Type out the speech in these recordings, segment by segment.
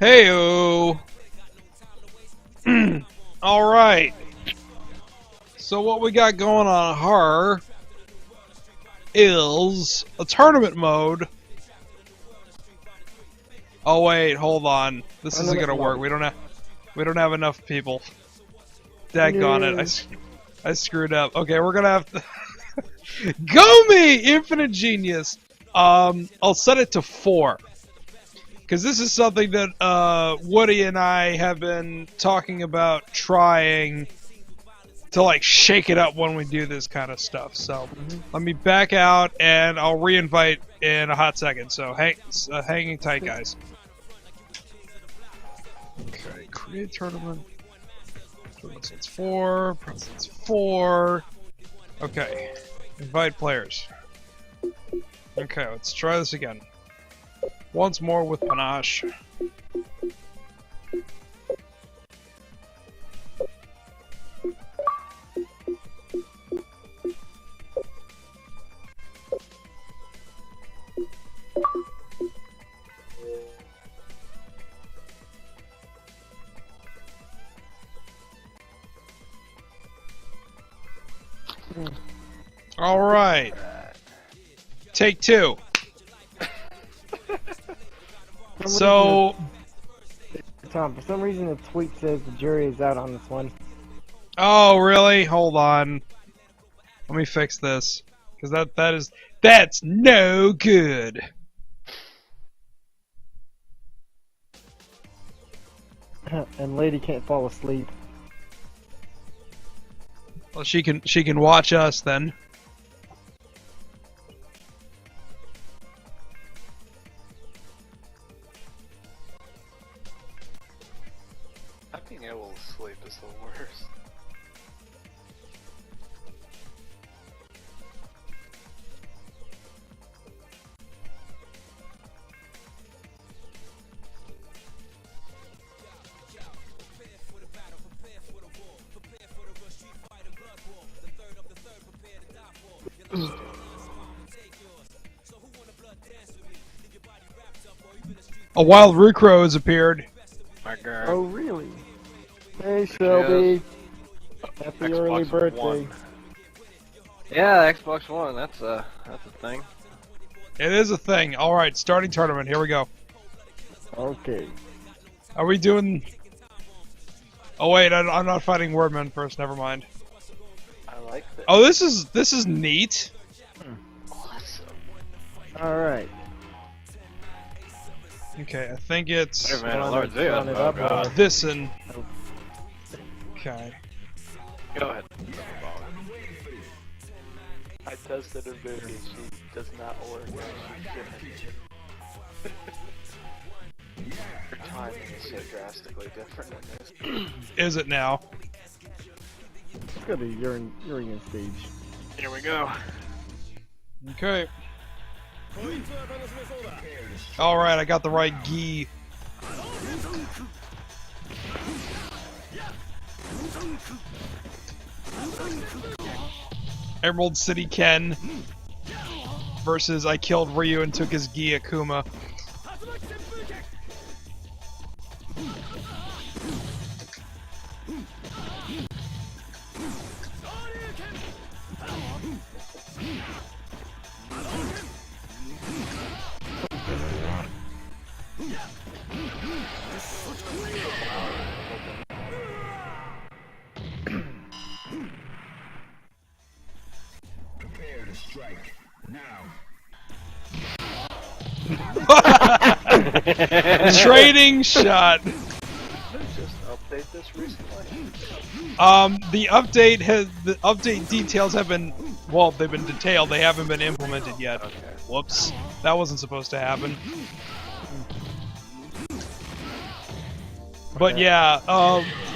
Heyo! Alright. So what we got going on here is a tournament mode. Oh wait, hold on. This isn't gonna work. We don't have enough people. Daggone it. I screwed up. Okay, we're gonna have to Go me! Infinite genius! I'll set it to 4. Because this is something that Woody and I have been talking about trying to like shake it up when we do this kind of stuff. So let me back out and I'll re-invite in a hot second. So hanging tight, guys. Okay, create tournament. Tournament 4. President's 4. Okay, invite players. Okay, let's try this again. Once more with panache. All right. Take 2. So, Tom, for some reason the tweet says the jury is out on this one. oh really? Hold on. Let me fix this, because that's no good. And lady can't fall asleep. Well, she can watch us then. Not being able to sleep is the worst. A wild Recro has appeared. My God. Oh, really? Hey, Shelby. Happy Xbox early birthday. One. Yeah, Xbox One. That's a thing. It is a thing. All right, starting tournament. Here we go. Okay. Are we doing? Oh wait, I'm not fighting Wordman first. Never mind. I like that. Oh, this is neat. Awesome. Alright. Okay, I think it's Hey man, Well, Lord I'm Zeus. throwing it Oh up, God. this and. Okay. Go ahead. I tested her booty. She does not work. She shouldn't. Her timing is so drastically different in this. Is it now? Let's go to Urian stage. Here we go. Okay. All right, I got the right gi. Emerald City Ken versus I killed Ryu and took his gi Akuma. Prepare to strike now. Trading shot. Just update this recently. The update details have been, well, they've been detailed. They haven't been implemented yet. Okay. Whoops, that wasn't supposed to happen. But yeah,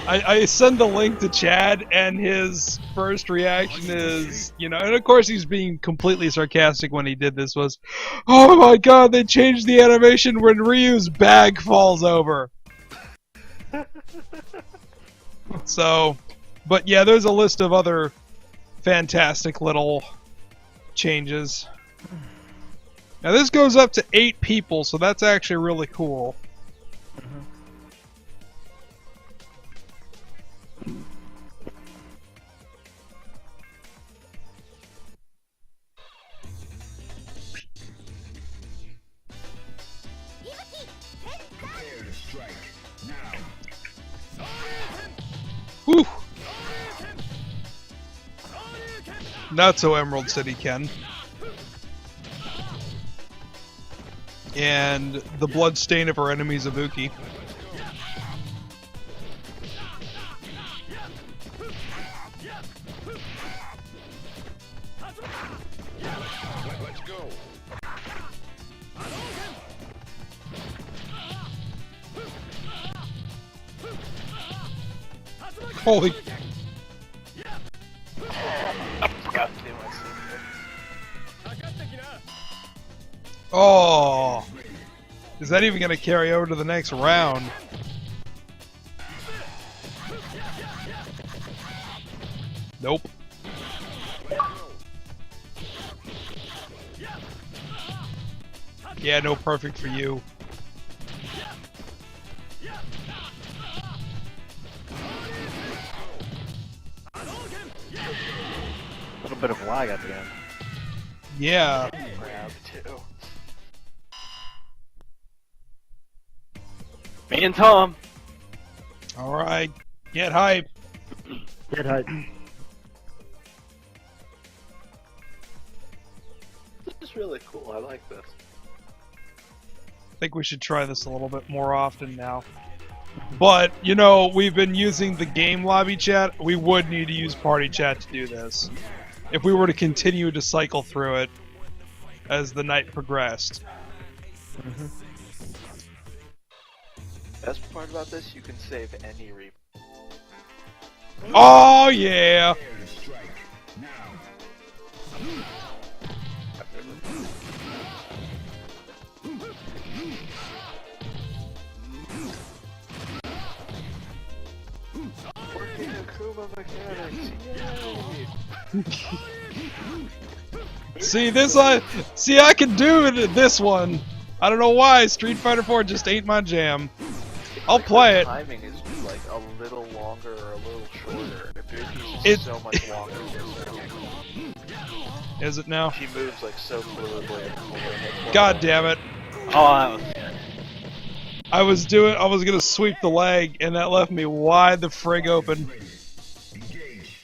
I send the link to Chad, and his first reaction is, you know, and of course he's being completely sarcastic when he did this, was, oh my god, they changed the animation when Ryu's bag falls over. So, but yeah, there's a list of other fantastic little changes. Now this goes up to 8 people, so that's actually really cool. Prepare to strike. Now. Whew. Not so Emerald City, Ken. And the blood stain of our enemy Ibuki. Let's go. Holy. Oh. Is that even going to carry over to the next round? Nope. Yeah, no perfect for you. A little bit of lag at the end. Yeah. Grab too. Me and Tom. Alright. Get hype. Get hype. This is really cool. I like this. I think we should try this a little bit more often now. But, you know, we've been using the game lobby chat. We would need to use party chat to do this. If we were to continue to cycle through it as the night progressed. Best part about this, you can save any replay. Oh, yeah! Prepare to strike. Now. Working Akuma mechanics, yay! See, I can do it, this one. I don't know why. Street Fighter 4 just ain't my jam. I'll play it. Timing is like a little longer or a little shorter. Ibuki's It- just so much longer. Is it now? She moves like so fluidly. God damn it. Oh, that was I was gonna sweep the leg, and that left me wide the frig open. Engage.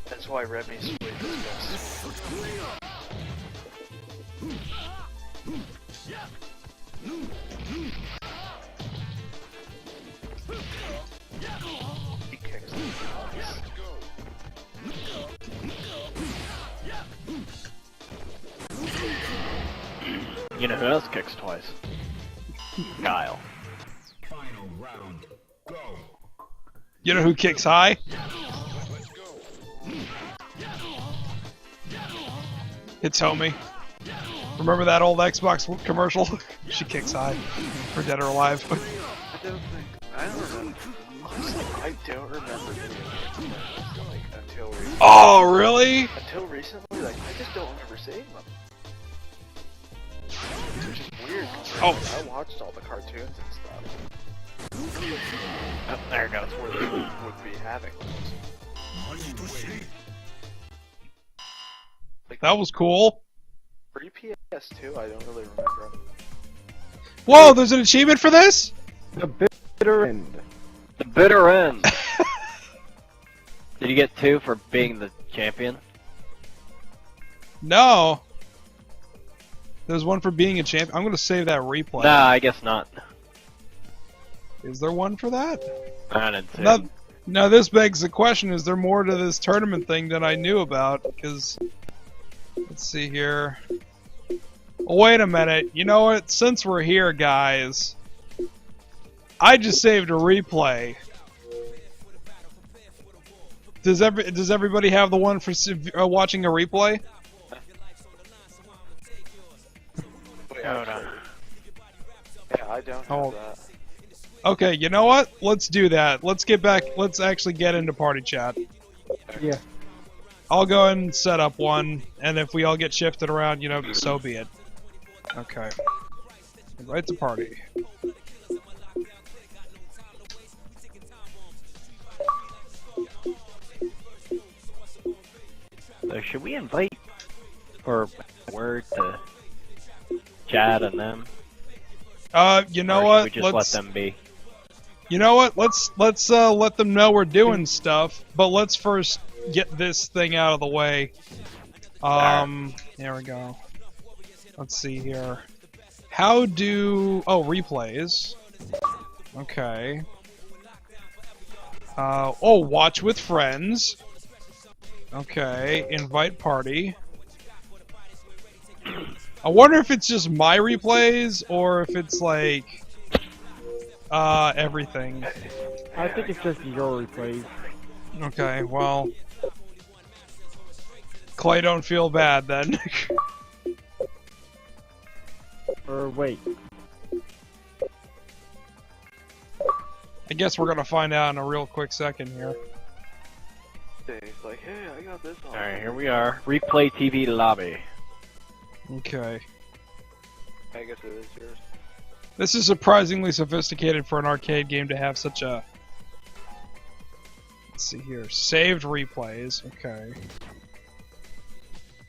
That's why Remy's sweep is best. He kicks the You know who else kicks twice? Kyle. Final round. Go. You know who kicks high? Let's go. Hitomi. Remember that old Xbox commercial? She kicks high. For Dead or Alive. I don't remember. Honestly, I don't remember doing it, like, until recently. Oh, really? Until recently, like, I just don't remember seeing them. Which is weird, Oh. I watched all the cartoons and stuff. Oh, there it goes. That's where they would be having those. Like, That was cool. pre-PS2, I don't really remember them. Whoa, there's an achievement for this? The bitter end. The bitter end. Did you get 2 for being the champion? No. There's one for being a champion. I'm gonna save that replay. Nah, I guess not. Is there one for that? I didn't see. Now, now this begs the question, is there more to this tournament thing than I knew about? Because, let's see here. Oh, wait a minute. You know what? Since we're here, guys, I just saved a replay. Does everybody have the one for watching a replay? Wait, Hold on. yeah, I don't have Oh. that. Okay, you know what? Let's do that. Let's get back. Let's actually get into party chat. Yeah. I'll go and set up one, and if we all get shifted around, you know, so be it. Okay. Invite to party. So should we invite or word to Chad and them? You know Or what? should we just Let's let them be? You know what? Let's let them know we're doing stuff, but let's first get this thing out of the way. There we go. Let's see here. How do... Oh, replays. Okay. Oh, watch with friends. Okay, invite party. I wonder if it's just my replays, or if it's like... everything. I think it's just your replays. Okay, well... Clay, don't feel bad then. Or wait. I guess we're gonna find out in a real quick second here. It's like, hey, I got this on. Alright, here we are. Replay TV lobby. Okay. I guess it is yours. This is surprisingly sophisticated for an arcade game to have such a... Let's see here. Saved replays. Okay.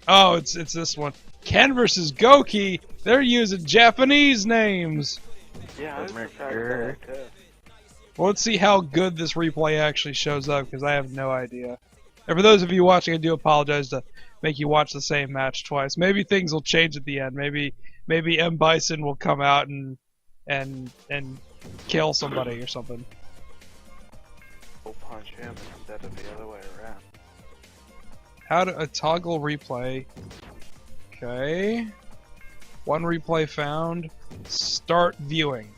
Oh, it's this one. Ken versus Goki. They're using Japanese names. Yeah, I was American. surprised by that too. Well, let's see how good this replay actually shows up, because I have no idea. And for those of you watching, I do apologize to make you watch the same match twice. Maybe things will change at the end. Maybe M. Bison will come out and kill somebody or something. We'll punch him instead of the other way around. How to toggle replay. Okay. One replay found. Start viewing.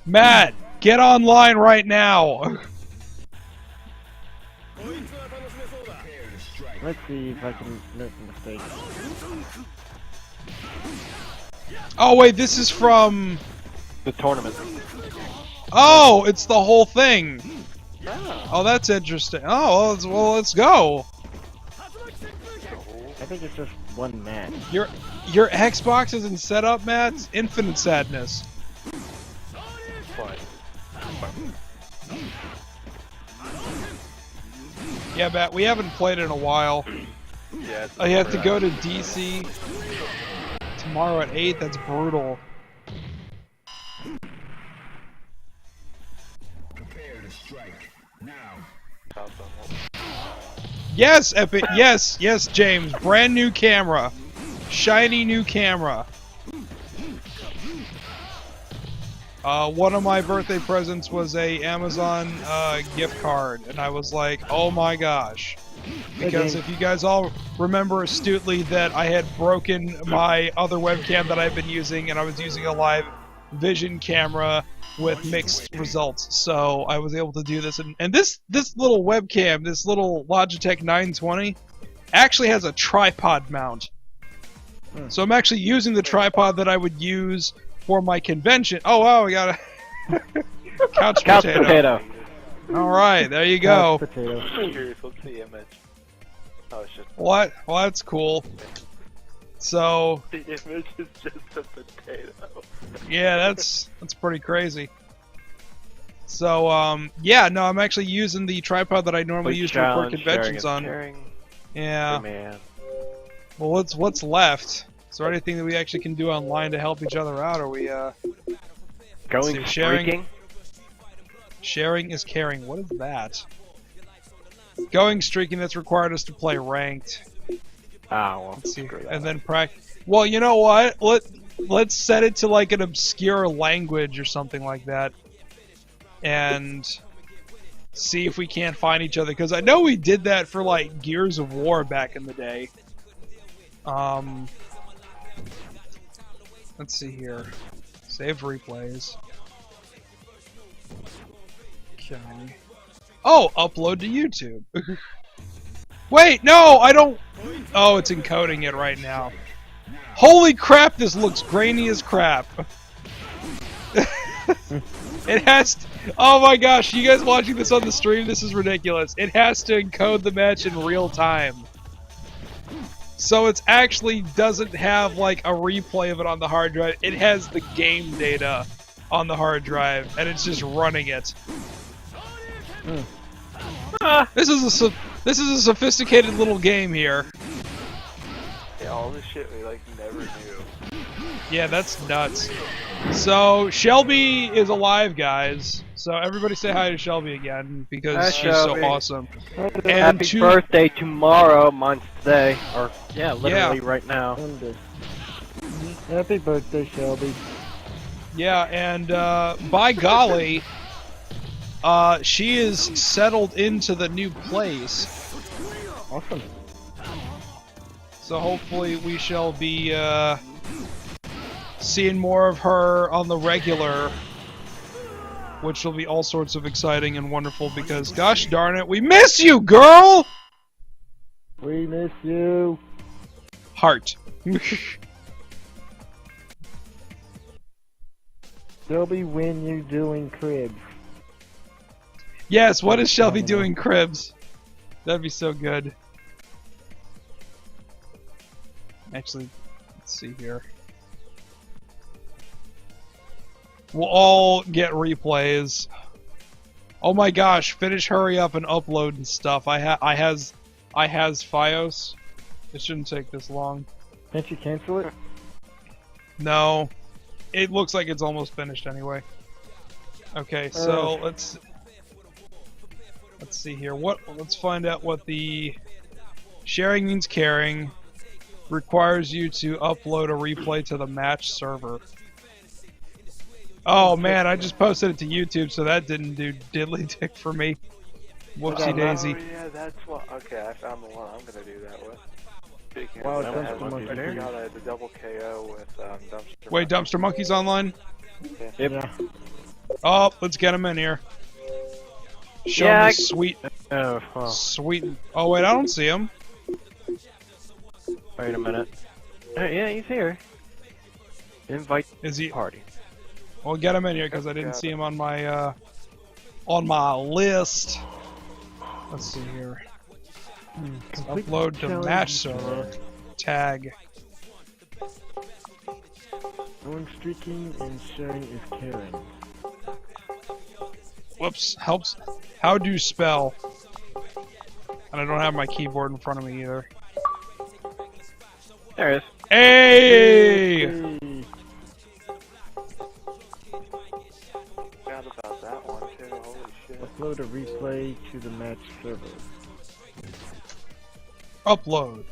Matt, get online right now. Let's see if I can make a mistake. Oh wait, this is from... The tournament. Oh, it's the whole thing. Oh, that's interesting. Oh, well, let's go. I think it's just one match. Your Xbox isn't set up, Matt. It's infinite sadness. But Yeah, Matt, we haven't played in a while. yeah, I have to go to DC tomorrow at 8. That's brutal. Prepare to strike. Now. Yes, Epic. Yes, James. Brand new camera. Shiny new camera. One of my birthday presents was a Amazon gift card, and I was like, oh my gosh. Because if you guys all remember astutely that I had broken my other webcam that I've been using, and I was using a live vision camera with mixed results, so I was able to do this. And this little webcam, this little Logitech 920, actually has a tripod mount. So I'm actually using the tripod that I would use for my convention. Oh wow, we got a couch potato. Alright, there you go. Couch potato. Curious, what's the image? Oh, it's just What? Well, that's cool. So, the image is just a potato. yeah, that's pretty crazy. So, yeah, no, I'm actually using the tripod that I normally use to record conventions on. Yeah. Man. Well, what's left? Is there anything that we actually can do online to help each other out? Are we, Going see, sharing? streaking? Sharing is caring. What is that? Going streaking, that's required us to play ranked. Ah, well, Let's see. screw that. And then Well, you know what? Let's set it to like an obscure language or something like that, and see if we can't find each other. Because I know we did that for like Gears of War back in the day. Let's see here. Save replays. Okay. Oh, upload to YouTube. Wait, no, I don't. Oh, it's encoding it right now. Holy crap, this looks grainy as crap. It has to, oh my gosh, you guys watching this on the stream, this is ridiculous. It has to encode the match in real time. So it actually doesn't have like a replay of it on the hard drive. It has the game data on the hard drive, and it's just running it. This is a sophisticated little game here. Yeah, all this shit we like never knew. Yeah, that's nuts. So Shelby is alive, guys. So everybody say hi to Shelby again because Hi, she's Shelby. so awesome. And Happy birthday tomorrow, mine's today. Or, yeah, literally right now. Happy birthday, Shelby. Yeah, and by golly, she is settled into the new place. Awesome. So hopefully we shall be seeing more of her on the regular, which will be all sorts of exciting and wonderful because, gosh darn it, we miss you, girl! We miss you. Heart. Shelby, when you doing cribs? Yes, what is Shelby doing, Cribs? That'd be so good. Actually, let's see here. We'll all get replays. Oh my gosh, finish, hurry up and upload and stuff. I has FiOS. It shouldn't take this long. Can't you cancel it? No. It looks like it's almost finished anyway. Okay, so let's see here. Let's find out what the sharing means caring. Requires you to upload a replay to the match server. Oh man, I just posted it to YouTube, so that didn't do diddly dick for me. Whoopsie daisy. Oh yeah, that's what. Okay, I found the one I'm gonna do that with. Speaking Wow, of that, Dumpster I Monkey. got a double KO with Dumpster. Wait, Dumpster Monkey's online? Yep. Yeah. Oh, let's get him in here. Show Yeah, him the sweet, Oh, well, sweet. Oh wait, I don't see him. wait a minute. Yeah, he's here. Invite Is he? party. Well, get him in here because I didn't see him on my list. Let's see here. Complete Upload to challenge. match server. Tag. Going streaking and sharing is caring. Whoops. Helps. How do spell? And I don't have my keyboard in front of me either. There it is. Hey! Hey. Forgot about that one too. Holy shit. Upload a replay to the match server. Upload.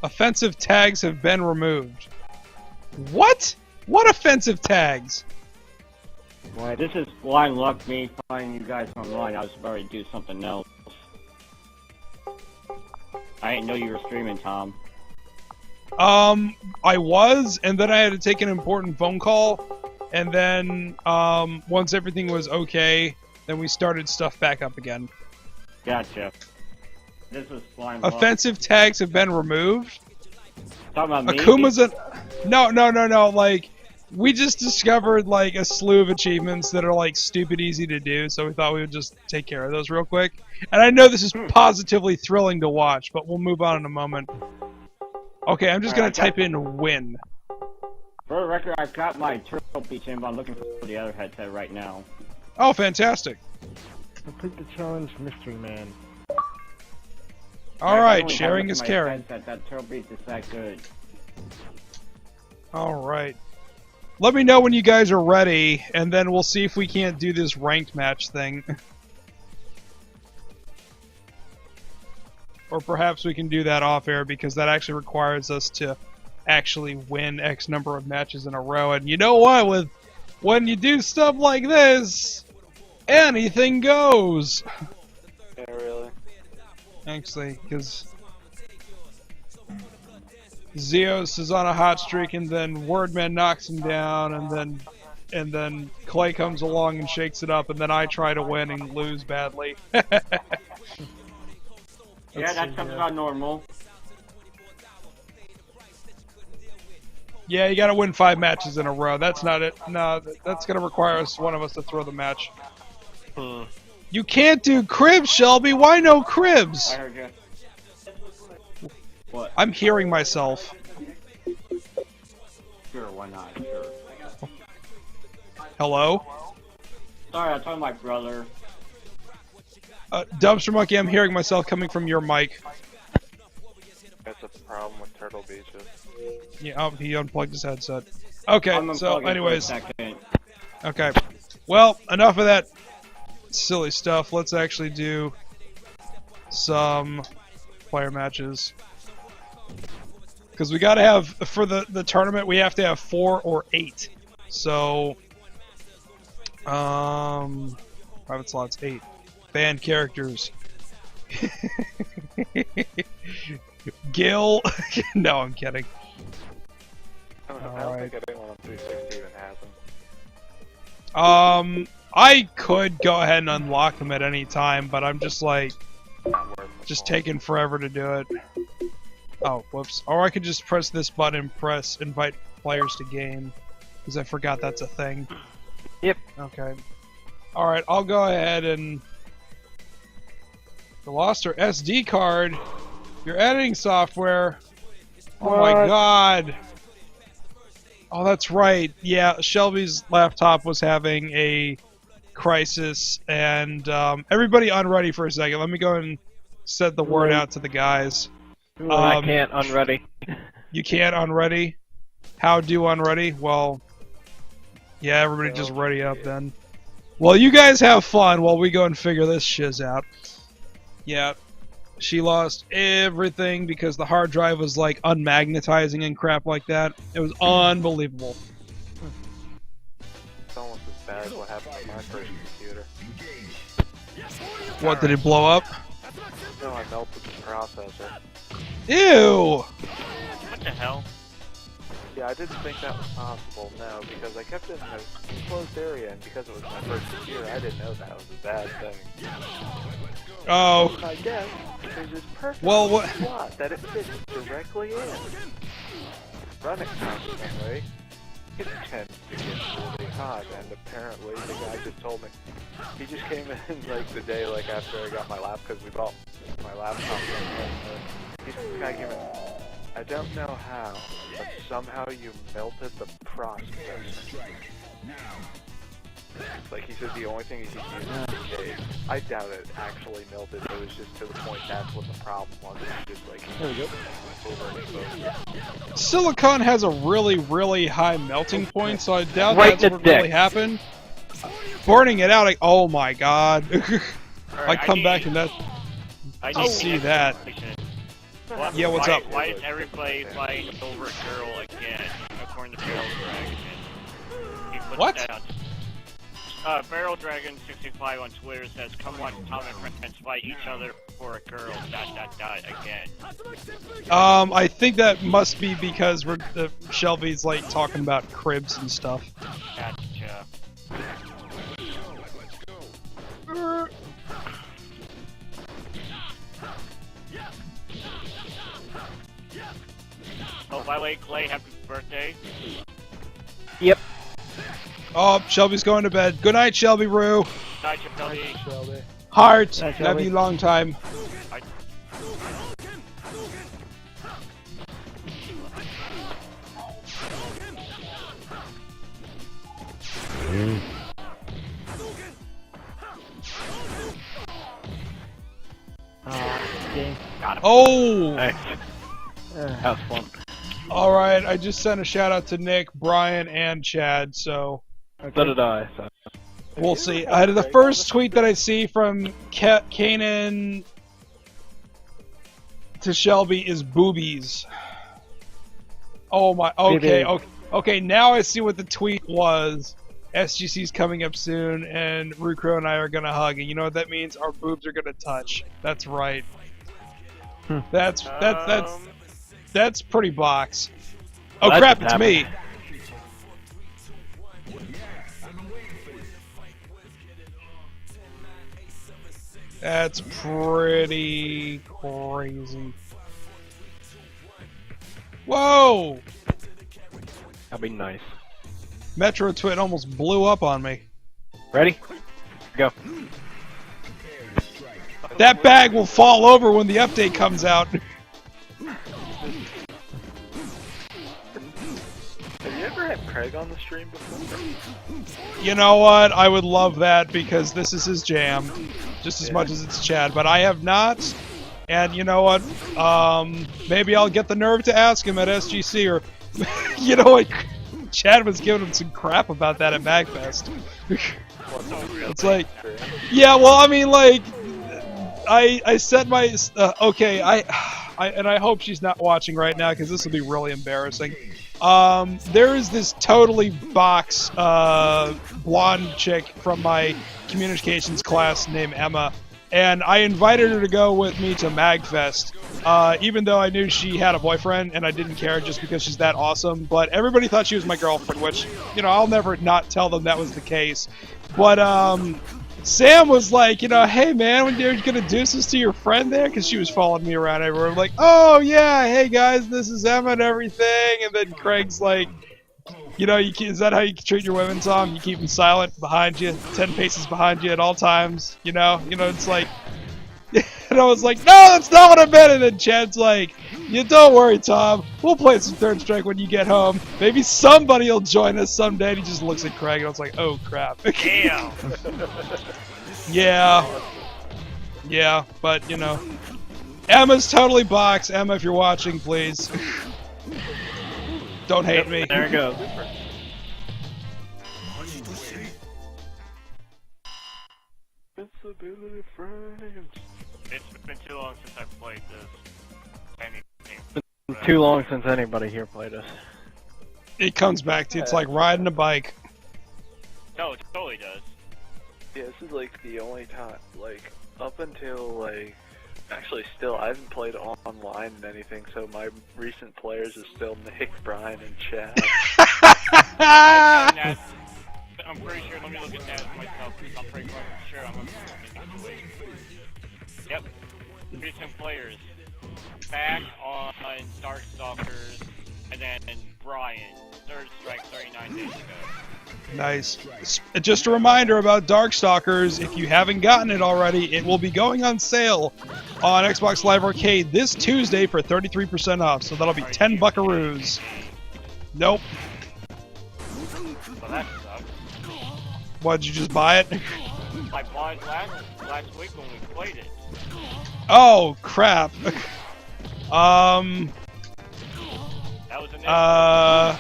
Offensive tags have been removed. What? What offensive tags? Well, this is blind luck, me finding you guys online. I was about to do something else. I didn't know you were streaming, Tom. I was, and then I had to take an important phone call, and then, once everything was okay, then we started stuff back up again. Gotcha. This was blind luck. Offensive tags have been removed. Talking about me? Akuma's a... No, like, we just discovered, like, a slew of achievements that are, like, stupid easy to do, so we thought we would just take care of those real quick. And I know this is positively thrilling to watch, but we'll move on in a moment. Okay, I'm just gonna type in win. For the record, I've got my Turtle Beach in, but I'm looking for the other headset right now. Oh, fantastic. Complete the challenge, Mystery Man. Alright, sharing is caring. That Turtle Beach is that good. Alright. Let me know when you guys are ready, and then we'll see if we can't do this ranked match thing. Or perhaps we can do that off-air, because that actually requires us to actually win X number of matches in a row. And you know what? When you do stuff like this, anything goes! Yeah, really. Actually, because Zeus is on a hot streak, and then Wordman knocks him down, and then Clay comes along and shakes it up, and then I try to win and lose badly. Yeah, that's something about normal. Yeah, you gotta win 5 matches in a row. That's not it. No, that's gonna require one of us to throw the match. You can't do cribs, Shelby. Why no cribs? I heard you. What? I'm hearing myself. Sure, why not? Sure. Hello? Sorry, I'm talking to my brother. Dumpster Monkey, I'm hearing myself coming from your mic. That's a problem with Turtle Beaches. Yeah, oh, he unplugged his headset. Okay, I'm so unplugging for a anyways. second. Okay. Well, enough of that silly stuff. Let's actually do some player matches. Because we gotta have, for the tournament, we have to have 4 or 8. So, private slots 8. Banned characters. Gil. No, I'm kidding. I don't think anyone on 360 even has them. I could go ahead and unlock them at any time, but I'm just like, Not worth the just call. taking forever to do it. Oh, whoops. Or I could just press this button and press invite players to game. Because I forgot that's a thing. Yep. Okay. Alright, I'll go ahead and... You lost our SD card. Your editing software. Oh my What? god. Oh, that's right. Yeah, Shelby's laptop was having a crisis, and everybody unready for a second. Let me go and set the word out to the guys. I can't unready. You can't unready? How do unready? Well, yeah, everybody just ready up then. Well, you guys have fun while we go and figure this shiz out. Yeah, she lost everything because the hard drive was like unmagnetizing and crap like that. It was unbelievable. It's almost as bad as what happened to my first computer. What, did it blow up? No, I melted the processor. Ew! What the hell? Yeah, I didn't think that was possible, no, because I kept it in a closed area, and because it was my first computer, I didn't know that was a bad thing. Oh. I guess there's this perfect Well, what? slot that it fits directly in. Run it constantly. It tends to get really hot, and apparently the guy just told me. He just came in like the day like after I got my lap, because we bought my laptop. The guy came in. I don't know how, but somehow you melted the processor. Like he said, the only thing he could use was the case. I doubt it actually melted. It was just to the point that's what the problem was. It was just like There we go. overexposure. Silicon has a really, really high melting point, so I doubt Right that's the what dick. really happened. Burning it out, like, oh my god. I come back and that. I to see that. Yeah, what's up? Why is everybody fighting over a girl again, according to Barrel Dragon? He put What? that out. Barrel Dragon 65 on Twitter says, "Come watch Tom and friends fight each other for a girl." ... again. I think that must be because Shelby's like talking about cribs and stuff. Gotcha. Oh, by the way, Clay, happy birthday. Yep. Oh, Shelby's going to bed. Good night, Shelby Roo. Night, Shelby. Heart. Night, Love Shelby. you long time. Game. Oh! Nice. That was fun. Alright, I just sent a shout out to Nick, Brian, and Chad, so So did I. So. we'll see. The first tweet that I see from Kanan to Shelby is boobies. Oh my, okay, okay, okay, now I see what the tweet was. SGC's coming up soon, and Rukro and I are gonna hug, and you know what that means? Our boobs are gonna touch. That's right. That's pretty box. Oh That crap, just it's happened. me. That's pretty crazy. Whoa! That'd be nice. Metro Twin almost blew up on me. Ready? Go. That bag will fall over when the update comes out. ever had Craig on the stream before? You know what? I would love that because this is his jam, just as much as it's Chad. But I have not, and you know what? Maybe I'll get the nerve to ask him at SGC, or you know what? Chad was giving him some crap about that at MagFest. It's like, yeah, well, I mean, like, I set my okay. I hope she's not watching right now because this will be really embarrassing. There is this totally box blonde chick from my communications class named Emma, and I invited her to go with me to MagFest, even though I knew she had a boyfriend and I didn't care just because she's that awesome. But everybody thought she was my girlfriend, which, you know, I'll never not tell them that was the case. But Sam was like, you know, hey man, when you're gonna introduce this to your friend there, because she was following me around everywhere. I'm like, oh yeah, hey guys, this is Emma and everything. And then Craig's like, you know, is that how you treat your women, Tom? You keep them silent behind you, 10 paces behind you at all times. You know, it's like, and I was like, no, that's not what I meant. And then Chad's like, you don't worry, Tom. We'll play some Third Strike when you get home. Maybe somebody will join us someday. And he just looks at Craig, and I was like, oh crap. Damn. Yeah, but you know, Emma's totally box. Emma, if you're watching, please. Don't hate me. There it goes. Invincibility frames. It's been too long since I've played this. Anything. Too long since anybody here played us. It comes back to, it's like riding a bike. No, it totally does. Yeah, this is like the only time, like, up until, like, actually still, I haven't played online and anything, so my recent players is still Nick, Brian, and Chad. I'm pretty sure, let me look at that myself, because I'm pretty sure I'm in the situation. Yep, recent players. Back on Darkstalkers, and then Brian, Third Strike 39 days ago. Nice. Just a reminder about Darkstalkers, if you haven't gotten it already, it will be going on sale on Xbox Live Arcade this Tuesday for 33% off, so that'll be 10 buckaroos. Nope. So that sucks. What, did you just buy it? I bought it last week when we played it. Oh, crap. That was an that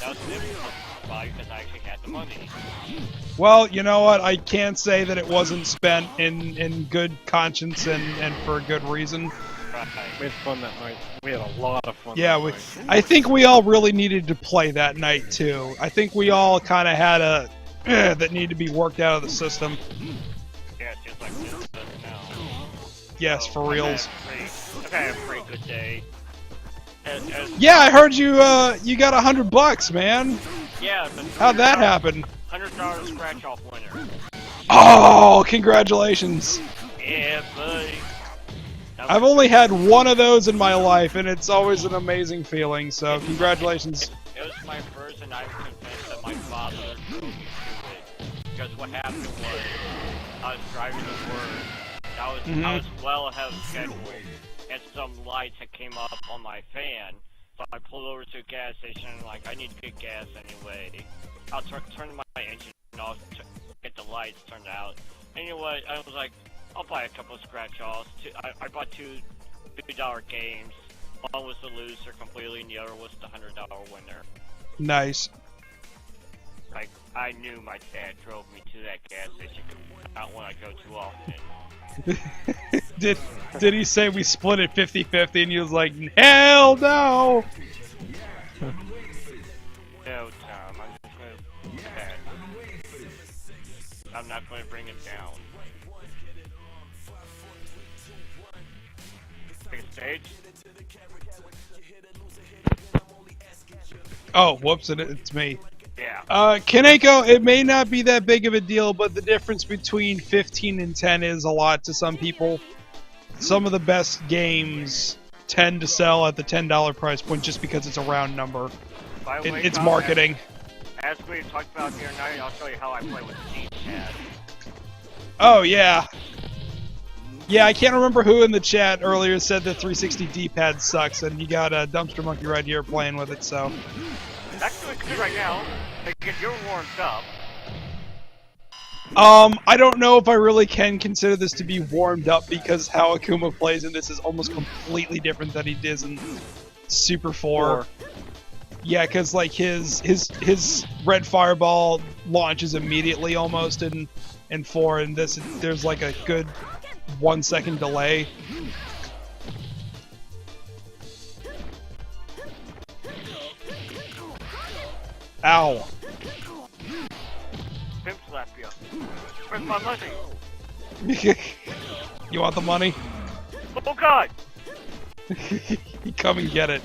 was an buy because I actually had the money. Well, you know what? I can't say that it wasn't spent in good conscience and for a good reason. Right. We had fun that night. We had a lot of fun. Yeah, that night. I think we all really needed to play that night too. I think we all kind of had a that needed to be worked out of the system. Yeah, it's just like this does now. Yes, So, for reals. I've had a pretty good day. Yeah, I heard you you got $100, man. Yeah, How'd that happen? $100 scratch off winner. Oh, congratulations. Yeah, buddy. I've only had one of those in my life, and it's always an amazing feeling, so congratulations. It was my first, and I was convinced that my father drove me to it. Because what happened was, I was driving to work. I was well ahead of schedule, and some lights had came up on my fan. So I pulled over to a gas station, and like, I need to get gas anyway. I'll turn my engine off, get the lights turned out. And you know what? I was like, I'll buy a couple of scratch-offs. I bought two $50 games. One was the loser completely, and the other was the $100 winner. Nice. Like, I knew my dad drove me to that gas station, not one I go to often. Did he say we split it 50-50 and he was like, hell no! No, Tom, I'm not going to bring it down. Take a stage? Oh, whoops, it's me. Yeah. Kaneko, it may not be that big of a deal, but the difference between 15 and 10 is a lot to some people. Some of the best games tend to sell at the $10 price point just because it's a round number. By the way, It's Tom, marketing. As we talked about the other night, I'll show you how I play with the D-pad. Oh, yeah. Yeah, I can't remember who in the chat earlier said the 360 D-pad sucks, and you got a Dumpster Monkey right here playing with it, so... That's doing good right now. Because you're warmed up. I don't know if I really can consider this to be warmed up because how Akuma plays in this is almost completely different than he did in Super 4. Yeah, because like his red fireball launches immediately almost in 4, and this there's like a good 1 second delay. Ow. Pimp slap you. Where's my money? You want the money? Oh god! You come and get it.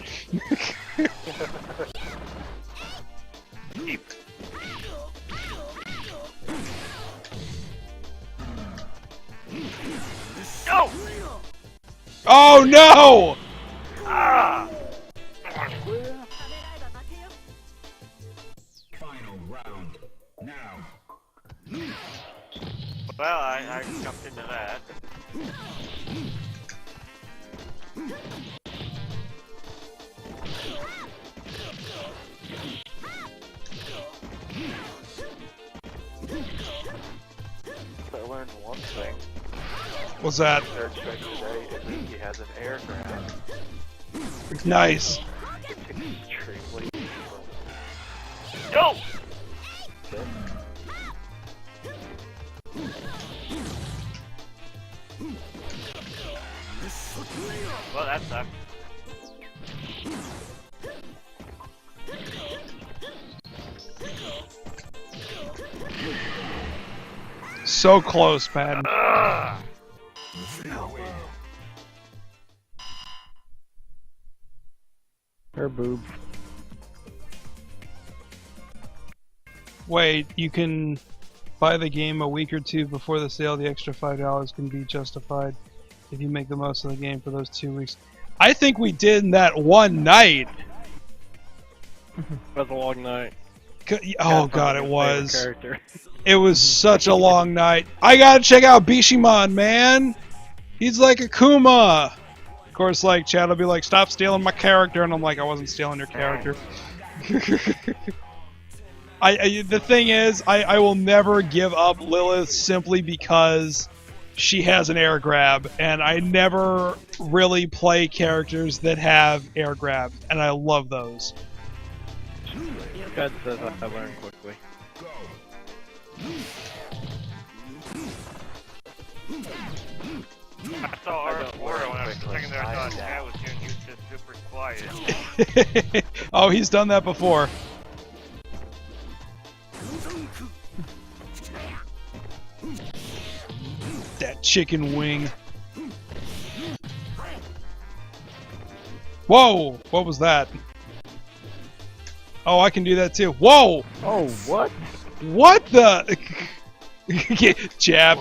No! Oh no! Ah! Final round. Now. Well, I jumped into that. I learned one thing. What's that? Third strike today is that he has an air grab. Nice. It's extremely useful. No! Well, that sucks. So close, man. Her boob. Wait, you can buy the game a week or two before the sale. The extra $5 can be justified if you make the most of the game for those 2 weeks. I think we did in that one night. That was a long night. Oh god, it was. Character. It was such a long night. I gotta check out Bishamon, man. He's like Akuma. Of course, like Chad will be like, "Stop stealing my character," and I'm like, "I wasn't stealing your character." The thing is, I will never give up Lilith simply because she has an air grab, and I never really play characters that have air grab, and I love those. God says I learn quickly. I saw Aura when I was sitting there. I thought Chad was doing you just super quiet. Oh, he's done that before. That chicken wing. Whoa! What was that? Oh, I can do that too. Whoa! Oh, what? What the? Jab.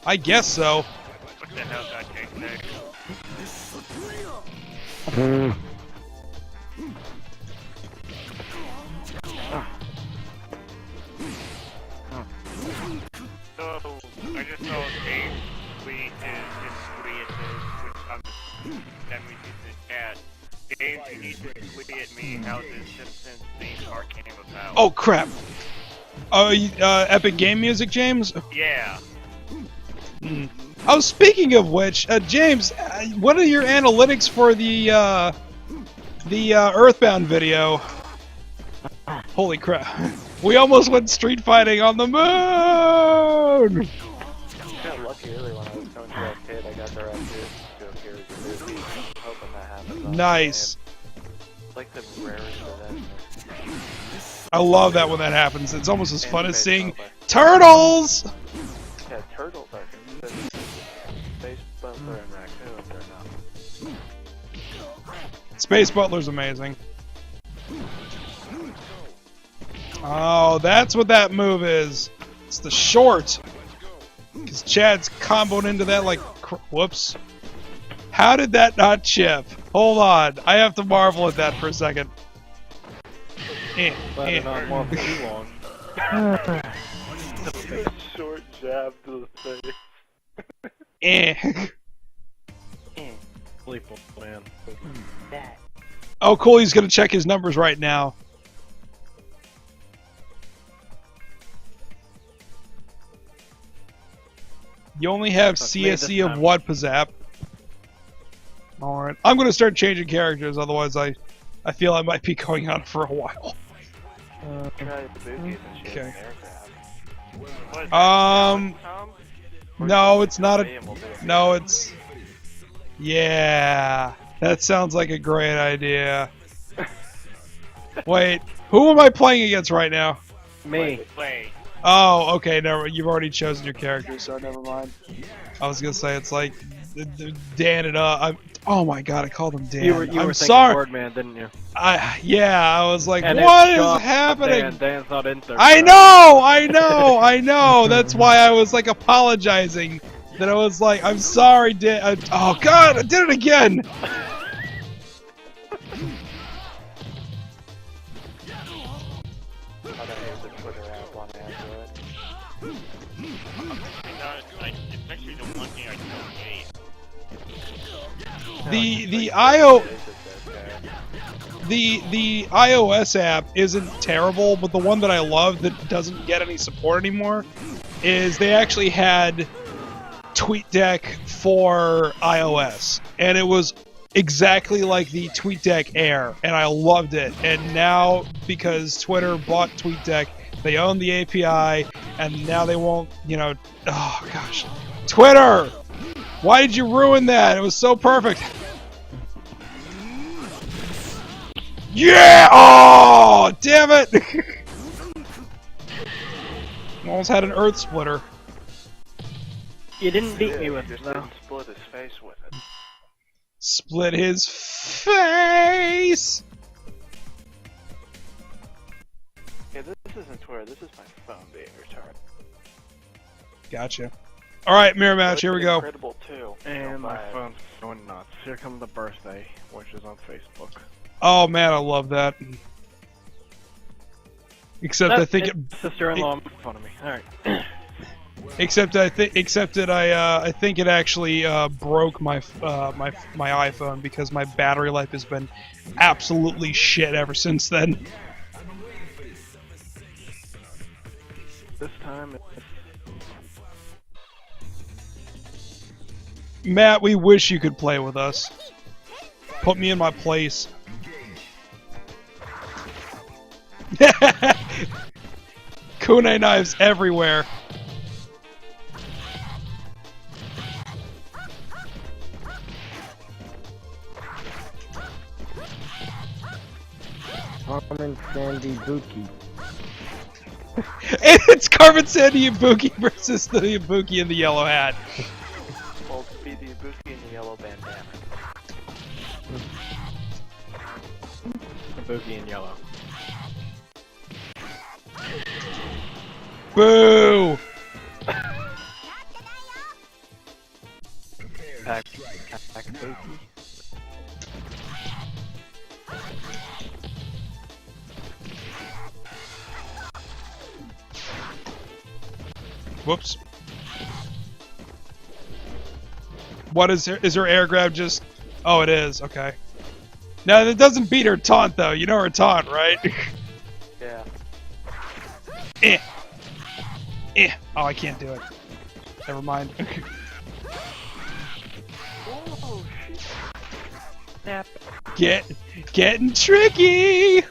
I guess so. What the hell that Jake say? So, I just saw Dave's tweet and his tweet, which I'm that means he's in the chat. Dave, you need to tweet at me how this Simpsons theme park came about. Oh crap! Oh, Epic Game Music, James? Yeah. Oh, speaking of which, James, what are your analytics for the Earthbound video? Holy crap! We almost went street fighting on the moon. I got lucky early when I was coming to that pit. I got the right to appear as a movie. I'm hoping that happens. Nice. It's like the rarest event. I love that when that happens. It's almost as fun as seeing turtles. Yeah, turtles are considered. Space Butler and raccoons are not. Space Butler's amazing. Oh, that's what that move is. It's the short. Because Chad's comboed into that like... Whoops. How did that not chip? Hold on. I have to marvel at that for a second. Not more for too long. Short jab to the face. Sleepful man. Oh, cool. He's gonna check his numbers right now. You only have CSE of what, Pazap? Alright. I'm gonna start changing characters, otherwise I feel I might be going on for a while. Try Boogie and shit. Okay. What is that, Um, Tom? No, it's not a... No, it's... Yeah. That sounds like a great idea. Wait, who am I playing against right now? Me. Play. Oh, okay, never. You've already chosen your character, so never mind. I was gonna say it's like Dan and oh my god, I called him Dan. You were I'm thinking sorry. Birdman, didn't you? Yeah, I was like, And what it's is Sean happening? Dan. Dan's not in there. I know. That's why I was like apologizing. That I was like, I'm sorry, Dan. Oh god, I did it again. It's actually the one thing I don't hate. The iOS app isn't terrible, but the one that I love that doesn't get any support anymore is they actually had TweetDeck for iOS, and it was exactly like the TweetDeck Air, and I loved it. And now, because Twitter bought TweetDeck, they own the API, and now they won't, oh gosh. Twitter! Why did you ruin that? It was so perfect. Yeah! Oh, damn it! Almost had an Earth splitter. You didn't beat me with it, though. Split his face with it. Split his face! Yeah, this isn't Twitter, this is my phone being retarded. Gotcha. Alright, mirror match, here we go. Incredible too. And my phone's going nuts. Here comes the birthday, which is on Facebook. Oh man, I love that. Except I think sister-in-law made fun of me. Alright. Except that I think it actually broke my my iPhone because my battery life has been absolutely shit ever since then. This time Matt, we wish you could play with us. Put me in my place. Kunai knives everywhere. Carmen Sandy Buki. It's Carmen Sandy Ibuki versus the Ibuki in the yellow hat. Well, to be the Ibuki in the yellow bandana. Boogie in yellow. Boo! Pack Ibuki. Whoops. What is there? Is her air grab just... Oh, it is. Okay. No, that doesn't beat her taunt, though. You know her taunt, right? Yeah. Eh. Eh. Oh, I can't do it. Never mind. Oh, shit. Snap. Getting tricky!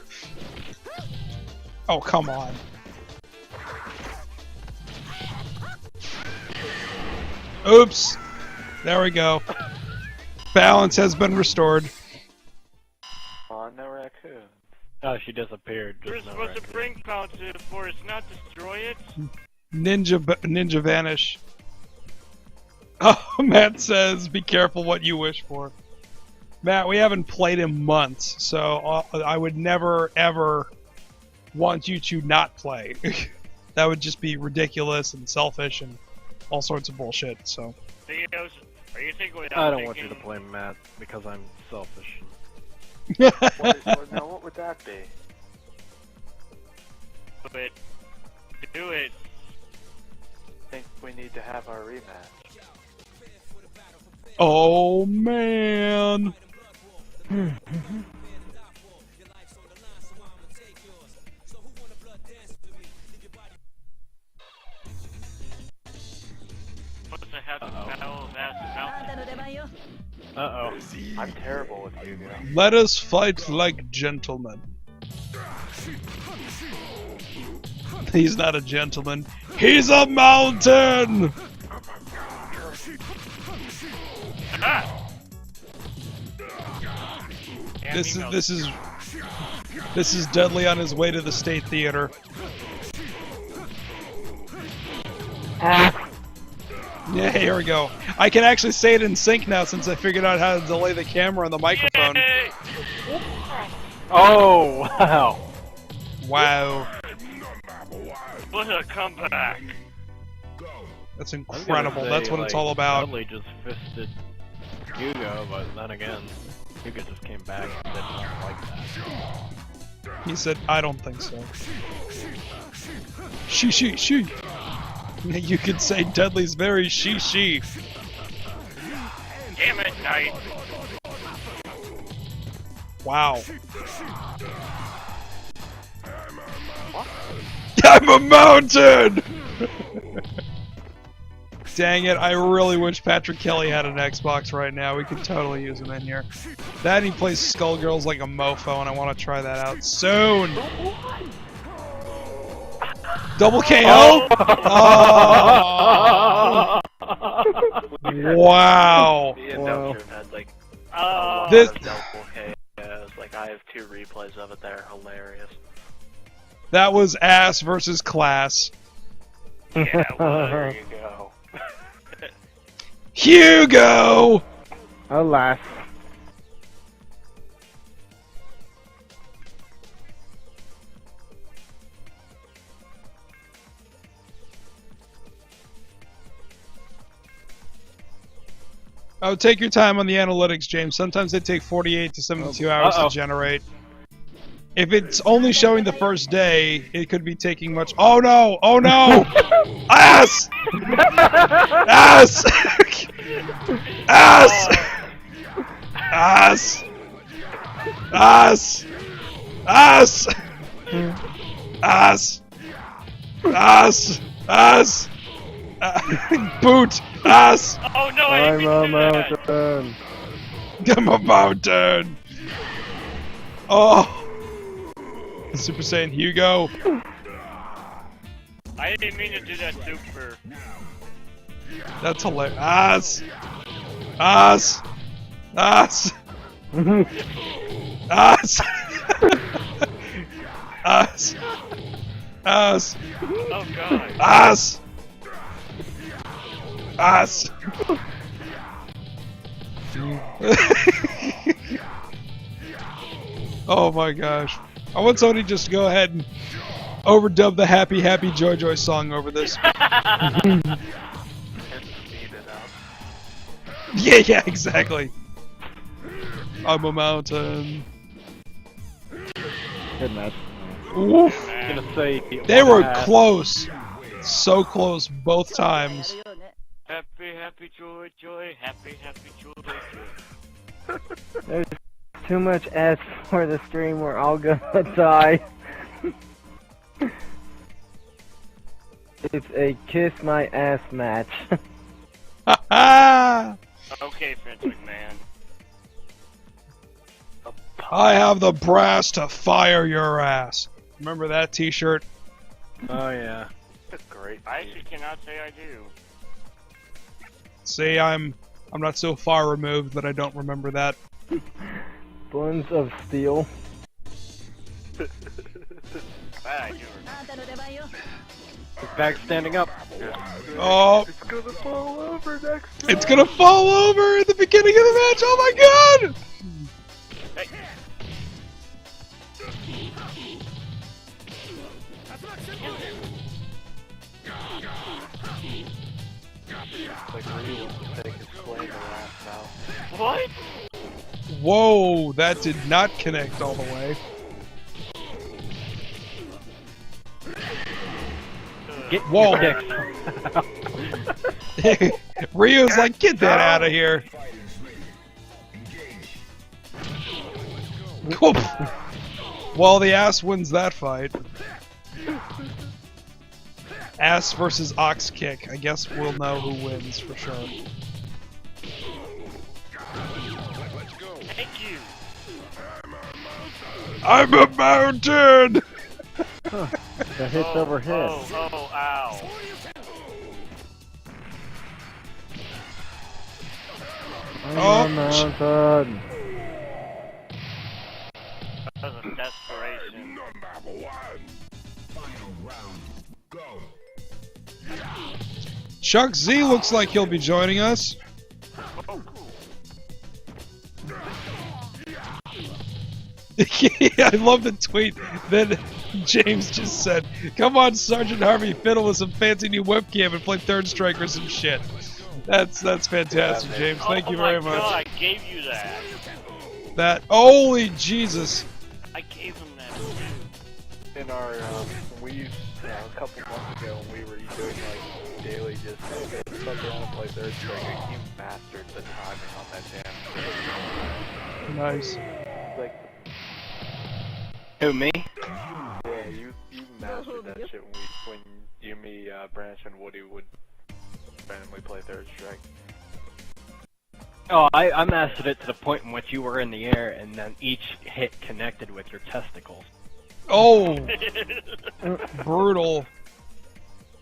Oh, come on. Oops. There we go. Balance has been restored. On the raccoon. Oh, she disappeared. We're Just no supposed to record. bring power to the forest, not destroy it. Ninja vanish. Oh, Matt says, be careful what you wish for. Matt, we haven't played in months, so I would never, ever want you to not play. That would just be ridiculous and selfish and all sorts of bullshit, so. Theos, are you thinking without I don't want you to thinking- play Matt because I'm selfish. Now, what would that be? Do it. I think we need to have our rematch. Oh, man. terrible with Hugo. Let us fight like gentlemen. He's not a gentleman. He's a mountain! This is Dudley on his way to the State Theater. Yeah, here we go. I can actually say it in sync now since I figured out how to delay the camera on the microphone. Oh, wow. Wow. What a comeback! That's incredible. That's what it's all about. Dudley just fisted Hugo, but then again, Hugo just came back and did not like that. He said, I don't think so. She. You could say Dudley's very she. Damn it, Knight! Wow. I'm a mountain! Dang it, I really wish Patrick Kelly had an Xbox right now. We could totally use him in here. That and he plays Skullgirls like a mofo, and I want to try that out soon! Double KO? Oh. Wow. Me and Delta have had like This double KOs. Like I have 2 replays of it that are hilarious. That was ass versus class. Yeah, well, there you go. Hugo! Alas. Oh, take your time on the analytics, James. Sometimes they take 48 to 72 hours to generate. If it's only showing the first day, it could be taking much. Oh no! Oh no! Ass! Ass! Ass! Ass! Ass! Ass! Ass! Ass! Ass! Boot! Ass! Oh no, I I'm didn't a do that! mountain. I'm a mountain! Oh! Super Saiyan Hugo! I didn't mean to do that super. That's hilarious. Ass! Ass! Ass! Ass! Ass! Ass! Oh god. Ass! Ass! Oh my gosh. I want somebody just to go ahead and overdub the Happy Happy Joy Joy song over this. Yeah, exactly. I'm a mountain. Good match. Ooh. I'm gonna say They were close. So close both times. Happy, happy, joy, joy, happy, happy, joy, joy. There's too much S for the stream. We're all gonna die. It's a kiss my ass match. Ha Okay, Vince McMahon. I have the brass to fire your ass. Remember that t-shirt? Oh yeah. That's great. I actually cannot say I do. See, I'm not so far removed that I don't remember that. Buns of steel. That I do. He's back standing up. Oh, It's gonna fall over next time. it's gonna fall over at the beginning of the match. Oh my god! Hey. Like Ryu wants to take his flame around now. What? Whoa, that did not connect all the way. Get Whoa. dicks. Ryu's like, get that out of here. Whoop. Well, the ass wins that fight. Ass versus ox kick. I guess we'll know who wins for sure. Hey, you. I'm a mountain! The hits over hits. Oh, ow. I'm Oh, a mountain. That was a desperation. Final round. Go. Chuck Z looks like he'll be joining us. Oh, cool. I love the tweet that James just said. Come on, Sergeant Harvey, fiddle with some fancy new webcam and play Third Strike or some shit. That's fantastic, James. Thank you very Oh my much. God, I gave you that. That holy Jesus. I gave him that. In our, we used, a couple months ago when we were doing like daily just stuff down and play Third Strike, he mastered the timing on that damn. Nice. Like, Who, me? yeah, you mastered that shit when you, me, Branch, and Woody would randomly play Third Strike. Oh, I mastered it to the point in which you were in the air and then each hit connected with your testicles. Oh, brutal.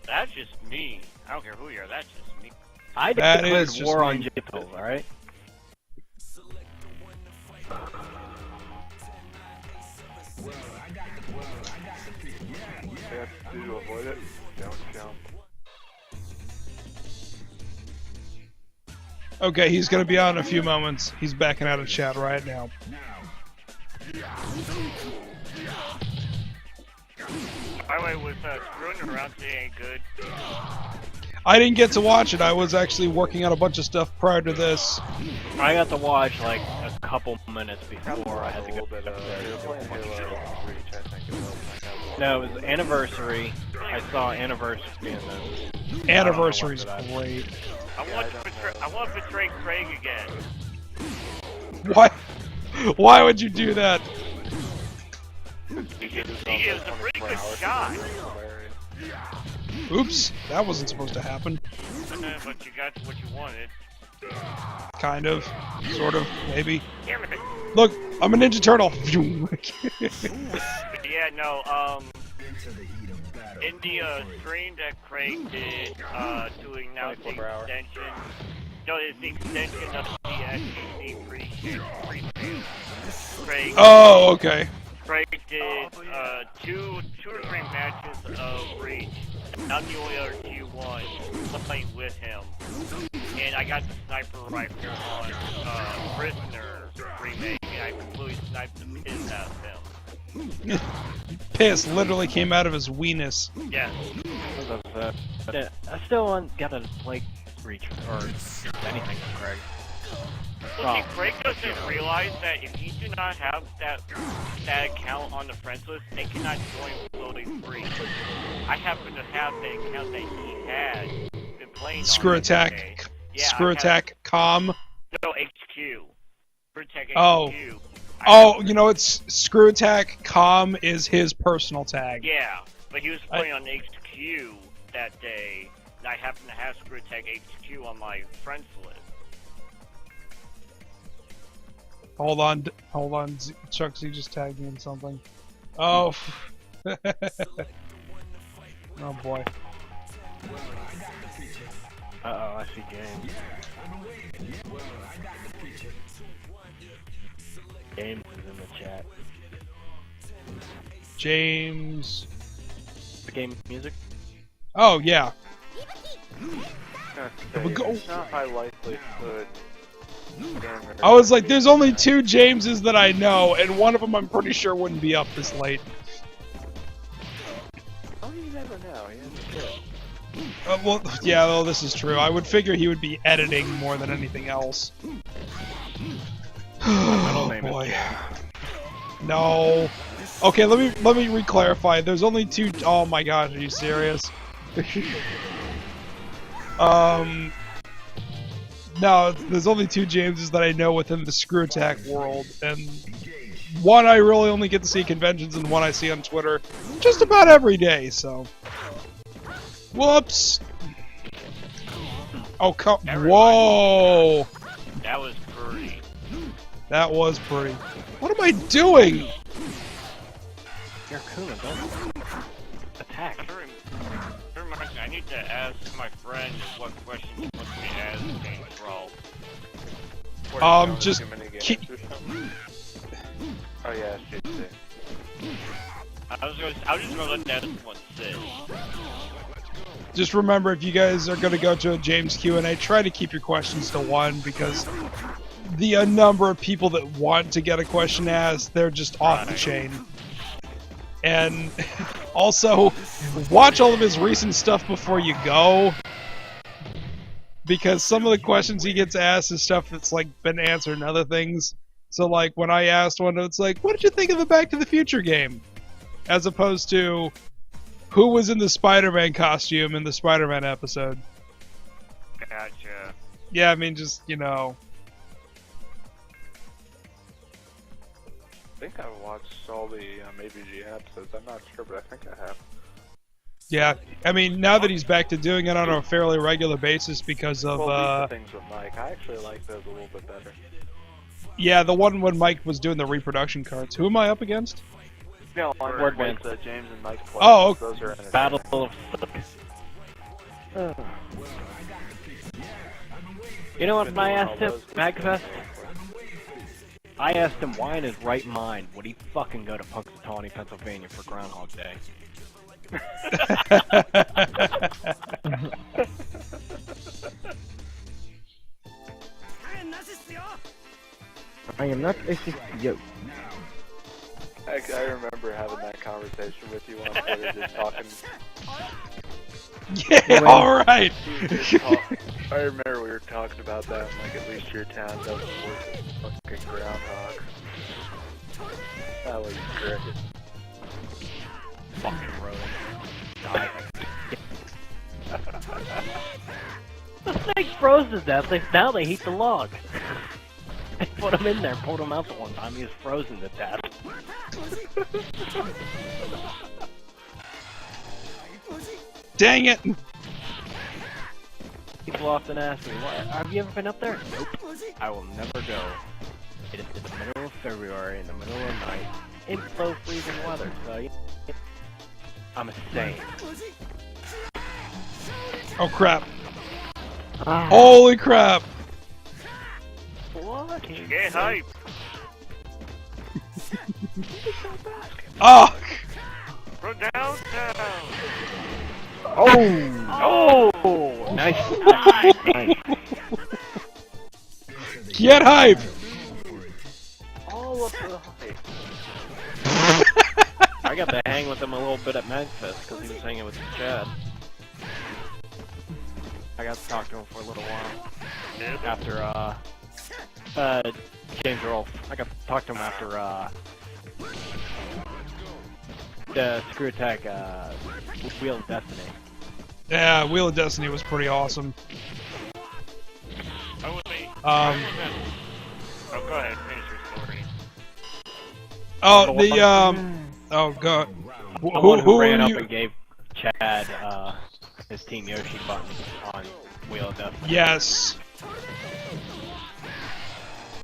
That's just me. I don't care who you are, that's just me. I That declared is just war on me. Jittles, alright? What you have to do to avoid it? Don't jump. Okay, he's gonna be on in a few moments. He's backing out of chat right now. By the way, was screwing around today ain't good. I didn't get to watch it. I was actually working on a bunch of stuff prior to this. I got to watch like a couple minutes before I had to go You're playing Halo Reach, I think it was. No, it was Anniversary. I saw Anniversary and then... Anniversary's I don't know great. I want to betray Craig again. Why? Why would you do that? He is a pretty good shot. Oops, that wasn't supposed to happen. But you got what you wanted. Kind of, sort of, maybe. Damn it. Look, I'm a Ninja Turtle. But yeah, no, in the stream that Craig did, to announce the extension, no, it's the extension of the SEC pre-stream. Craig, Oh, okay. Craig did, two or three matches of Reach. I'm the only other Q1 playing with him. And I got the sniper rifle on, Prisoner remake, and I completely sniped the piss out of him. Piss literally came out of his weenus. Yes. Yeah, I still want gotta play Reach or anything with Craig. Look, if Craig doesn't realize that if you do not have that account on the friends list, they cannot join Floating Free. I happen to have the account that he had been playing Screw on attack. Yeah, Screw attack. Com. No, HQ. Screw attack HQ. Oh. Oh, you know it's Screw attack. Com is his personal tag. Yeah, but he was playing on HQ that day, and I happen to have Screw attack HQ on my friends list. Hold on. Chuck Z just tagged me in something. Oh. Oh boy. Uh-oh, I see James. James is in the chat. James. The game music? Oh yeah. Go. It's not high likelihood. I was like, there's only two Jameses that I know, and one of them I'm pretty sure wouldn't be up this late. Oh, you never know. He has a kid. Well, yeah, well, this is true. I would figure he would be editing more than anything else. Oh boy. No. Okay, let me re-clarify. There's only two. Oh my gosh, are you serious? No, there's only two Jameses that I know within the Screw Attack world, and one I really only get to see at conventions, and one I see on Twitter just about every day. So, whoops. Oh, whoa. That was pretty. That was pretty. What am I doing? You're Kuma, don't attack. That reminds me, I need to ask my friend what question he wants me to ask James Roll. Just keep... Oh yeah, shit. I was just gonna let that one sit. Just remember, if you guys are going to go to a James Q&A, try to keep your questions to one, because the number of people that want to get a question asked, they're just off the chain. And also, watch all of his recent stuff before you go, because some of the questions he gets asked is stuff that's like been answered in other things. So like when I asked one, it's like, what did you think of the Back to the Future game? As opposed to, who was in the Spider-Man costume in the Spider-Man episode? Gotcha. Yeah, I mean, just, you know. I think I watched all the ABG episodes. I'm not sure, but I think I have. Yeah, I mean, now that he's back to doing it on a fairly regular basis because of, Well, these things with Mike, I actually like those a little bit better. Yeah, the one when Mike was doing the reproduction cards. Who am I up against? No, I'm Word with Band. James and Mike play. Oh, okay. Those are entertaining. Battle of... You know what I asked him, Magfest? I asked him why in his right mind would he fucking go to Punxsutawney, Pennsylvania for Groundhog Day. I am not a yo. I remember having that conversation with you on Twitter, just talking. Yeah, alright! I remember we were talking about that, and like, at least your town doesn't work with fucking groundhog. That was great. Fucking road. Die. The snake froze to death. Now they heat the log. They put him in there, pulled him out the one time. He was frozen to death. Dang it! People often ask me, "What? Have you ever been up there?" Nope. I will never go. It is in the middle of February, in the middle of the night, in below freezing weather. So I'm a saint. Oh crap. Holy crap! What? Get hype! Oh! From downtown! Oh! Nice. Nice. Get hype! All of the hype. I got to hang with him a little bit at Magfest because he was hanging with Chad. I got to talk to him for a little while. After, James Rolfe. I got to talk to him after, the Screw Attack, Wheel of Destiny. Yeah, Wheel of Destiny was pretty awesome. Oh, go ahead, finish your story. Oh god. The one who Who ran are up you? and gave Chad, his Team Yoshi button on Wheel of Destiny. Yes.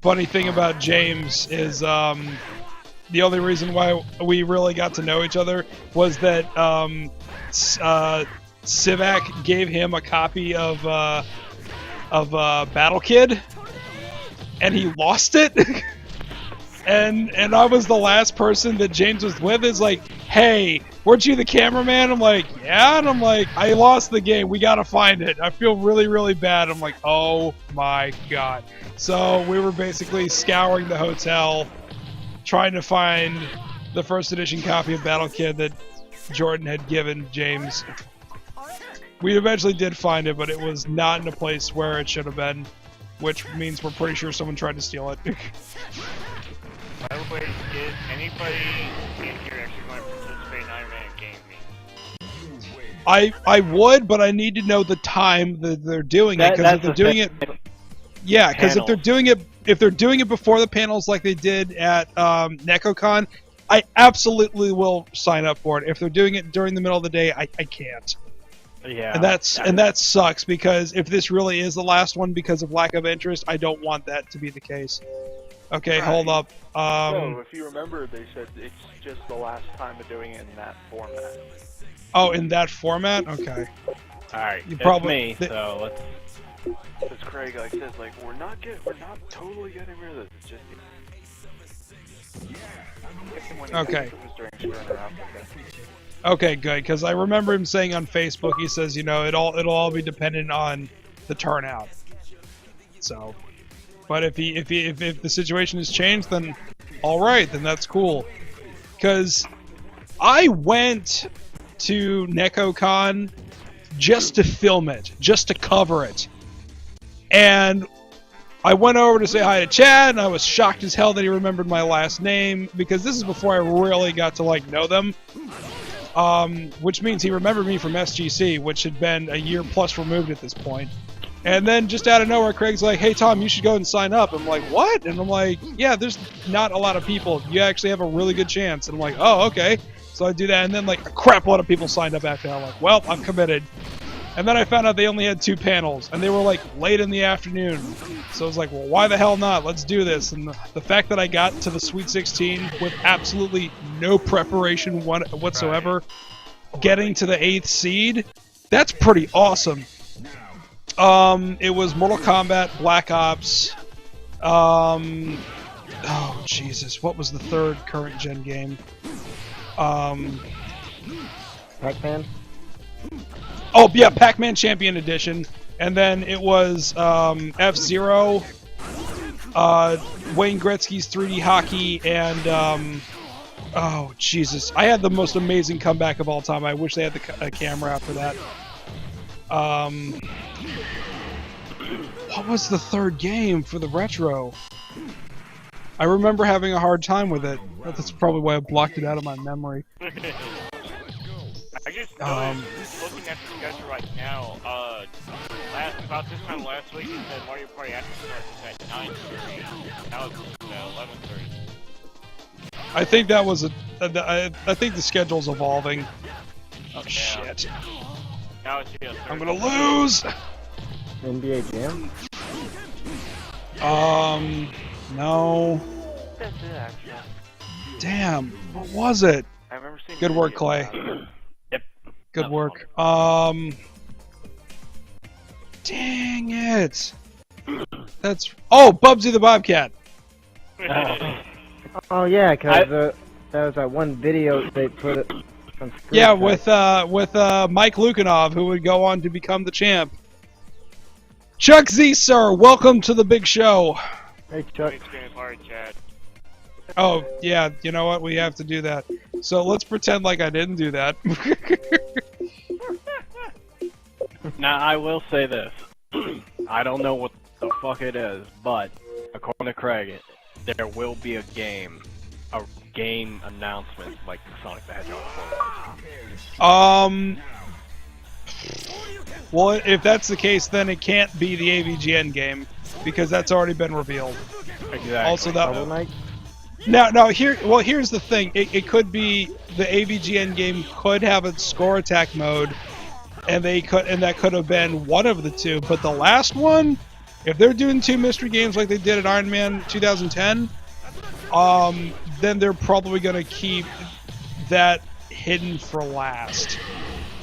Funny thing about James is, the only reason why we really got to know each other was that, Sivak gave him a copy of Battle Kid, and he lost it. and I was the last person that James was with. Is like, hey, weren't you the cameraman? I'm like, yeah. And I'm like, I lost the game. We gotta find it. I feel really, really bad. I'm like, oh my god. So we were basically scouring the hotel, trying to find the first edition copy of Battle Kid that Jordan had given James. We eventually did find it, but it was not in a place where it should have been, which means we're pretty sure someone tried to steal it. By the way, is anybody in here actually going to participate in Iron Man Game Me? I would, but I need to know the time that they're doing it, because if they're doing it, yeah, because if they're doing it before the panels like they did at NecoCon, I absolutely will sign up for it. If they're doing it during the middle of the day, I can't. Yeah. And that sucks, because if this really is the last one because of lack of interest, I don't want that to be the case. Okay, Right. hold up. So, if you remember, they said it's just the last time of doing it in that format. Oh, in that format? Okay. Alright, You it's probably- me, so let's... Because Craig says we're not totally getting rid of this. It's just Okay. It was during Screwing Around. Okay, good, because I remember him saying on Facebook, he says, you know, it'll all be dependent on the turnout. So, but if the situation has changed, then all right, then that's cool. Because I went to NecoCon just to film it, just to cover it, and I went over to say hi to Chad, and I was shocked as hell that he remembered my last name, because this is before I really got to, like, know them. Which means he remembered me from SGC, which had been a year plus removed at this point. And then just out of nowhere, Craig's like, hey, Tom, you should go and sign up. I'm like, what? And I'm like, yeah, there's not a lot of people. You actually have a really good chance. And I'm like, oh, okay. So I do that, and then, like, a crap load of people signed up after that. I'm like, well, I'm committed. And then I found out they only had 2 panels, and they were, like, late in the afternoon. So I was like, well, why the hell not? Let's do this. And the fact that I got to the Sweet 16 with absolutely no preparation whatsoever, getting to the 8th seed, that's pretty awesome. It was Mortal Kombat, Black Ops, oh, Jesus, what was the third current gen game? Pac-Man? Oh, yeah, Pac-Man Champion Edition. And then it was F-Zero, Wayne Gretzky's 3D Hockey, and, oh, Jesus. I had the most amazing comeback of all time. I wish they had a camera after that. What was the third game for the retro? I remember having a hard time with it. That's probably why I blocked it out of my memory. I just noticed, looking at the schedule right now, about this time last week, it said Mario Party After starts at 9:30. Now it's 11:30. I think that was I think the schedule's evolving. Oh, shit. Now it's just I'm gonna lose! NBA Jam? No. That's it, actually. Damn, what was it? I remember seeing. Good work, videos Clay. about it. Yep. Good work. Dang it! That's... Oh, Bubsy the Bobcat! Oh yeah, because that was that one video they put it on screen. Yeah, with Mike Lukanov, who would go on to become the champ. Chuck Z, sir, welcome to the big show. Hey Chuck. It's getting hard, Chad. Oh, yeah, you know what? We have to do that. So let's pretend like I didn't do that. Now, I will say this. I don't know what the fuck it is, but according to Craig, there will be a game announcement like Sonic the Hedgehog 4. Well, if that's the case, then it can't be the AVGN game, because that's already been revealed. Exactly. Also, Shovel Knight? Here's the thing. It could be the AVGN game could have a score attack mode, and that could have been one of the two. But the last one, if they're doing 2 mystery games like they did at Iron Man 2010, then they're probably gonna keep that hidden for last.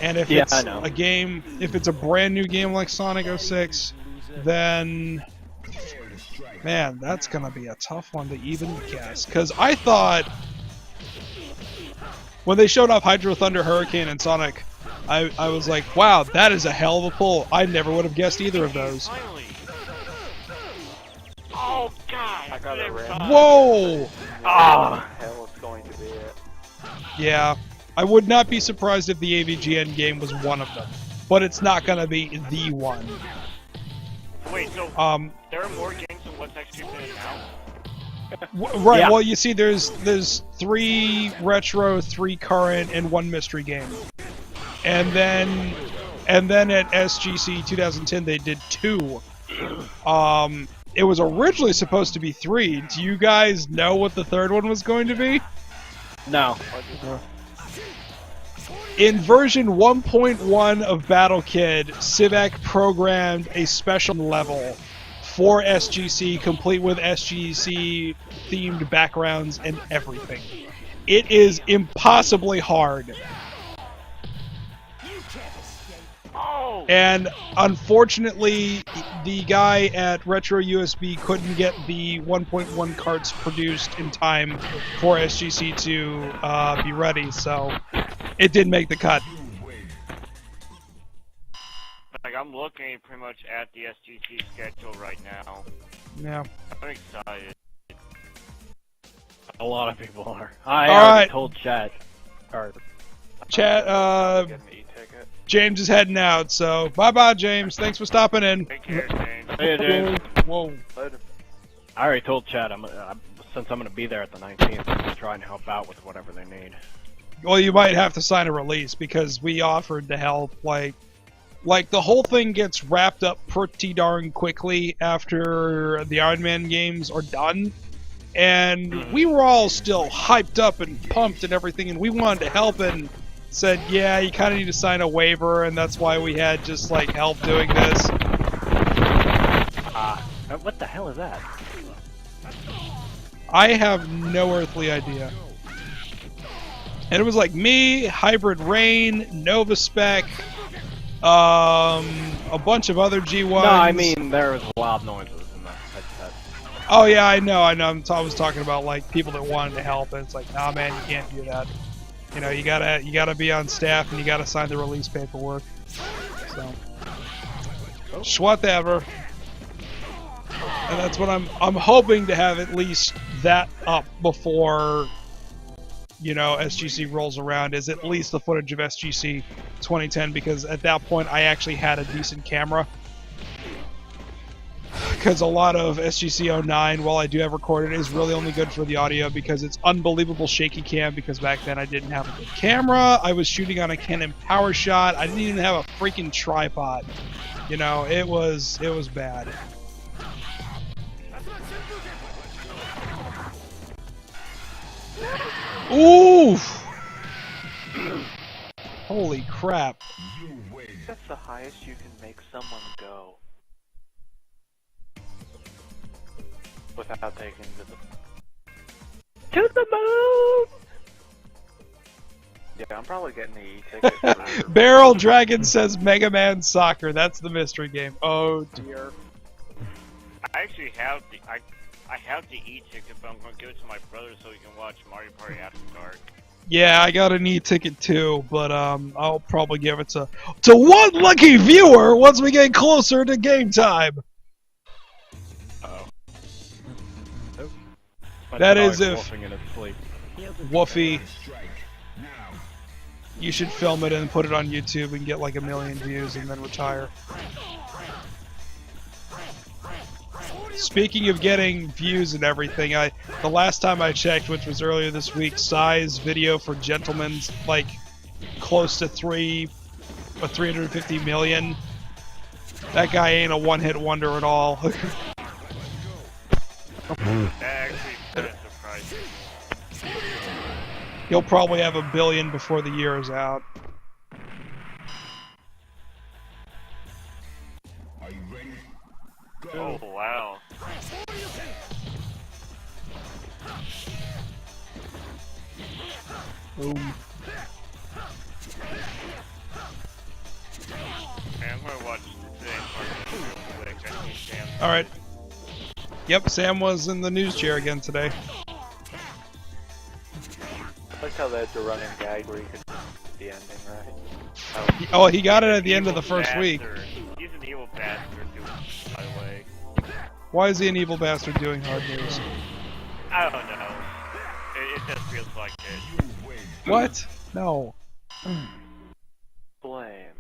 And if it's a game, if it's a brand new game like Sonic 06, then, man, that's gonna be a tough one to even guess. Because I thought, when they showed off Hydro Thunder, Hurricane, and Sonic, I was like, wow, that is a hell of a pull. I never would have guessed either of those. Finally! Oh, God! I got it right. Whoa! Ah! Hell, it's going to be it. Yeah. I would not be surprised if the AVGN game was one of them. But it's not gonna be the one. Wait, so there are more games than what's actually been announced? Right, Yeah. well, you see, there's 3 retro, 3 current, and 1 mystery game. And then at SGC 2010 they did 2. It was originally supposed to be 3. Do you guys know what the third one was going to be? No. In version 1.1 of Battle Kid, Sivak programmed a special level for SGC, complete with SGC themed backgrounds and everything. It is impossibly hard. And unfortunately, the guy at Retro USB couldn't get the 1.1 carts produced in time for SGC to be ready, so it didn't make the cut. Like, I'm looking pretty much at the SGC schedule right now. Yeah. I'm excited. A lot of people are. I All already right. told Chad. Or Chat, Get an e-ticket. James is heading out, so bye-bye, James. Thanks for stopping in. Take care, James. hey, James. Whoa. Later. I already told Chad. Since I'm gonna be there at the 19th, I'm gonna try and help out with whatever they need. Well, you might have to sign a release because we offered to help. Like the whole thing gets wrapped up pretty darn quickly after the Iron Man games are done. And we were all still hyped up and pumped and everything, and we wanted to help and said, yeah, you kind of need to sign a waiver, and that's why we had just, like, help doing this. What the hell is that? I have no earthly idea. And it was like me, Hybrid Rain, Nova Spec, a bunch of other G1s. No, I mean there was loud noises in the headset. Oh yeah, I know. I was talking about like people that wanted to help, and it's like, nah, man, you can't do that. You know, you gotta be on staff, and you gotta sign the release paperwork. So, whatever. And that's what I'm hoping to have at least that up before, you know, SGC rolls around, is at least the footage of SGC 2010, because at that point I actually had a decent camera. Because a lot of SGC 09, while I do have recorded, is really only good for the audio because it's unbelievable shaky cam, because back then I didn't have a good camera, I was shooting on a Canon PowerShot, I didn't even have a freaking tripod. You know, it was bad. Oof! Holy crap. That's the highest you can make someone go. Without taking To the moon! Yeah, I'm probably getting the e-ticket. Barrel Dragon says Mega Man Soccer. That's the mystery game. Oh dear. I actually have I have the e-ticket, but I'm going to give it to my brother so he can watch Mario Party After Dark. Yeah, I got an e-ticket too, but I'll probably give it to one lucky viewer once we get closer to game time. Oh. That is if wolfing in its sleep. Woofy, you should film it and put it on YouTube and get like 1 million views and then retire. Speaking of getting views and everything, the last time I checked, which was earlier this week, Sai's video for Gentleman's like close to 350 million. That guy ain't a one-hit wonder at all. That actually kind of surprised me. He'll probably have 1 billion before the year is out. Are you ready? Oh, wow. Boom. Man, I'm going to watch the same part of this real quick. I need Sam. Alright. Yep, Sam was in the news chair again today. I like how that's a running gag where you could the ending, right? Oh, he got it at the end of the first week. He's an evil bastard, dude, by the way. Why is he an evil bastard doing hard news? I don't know. It just feels like it. What? No. Blame.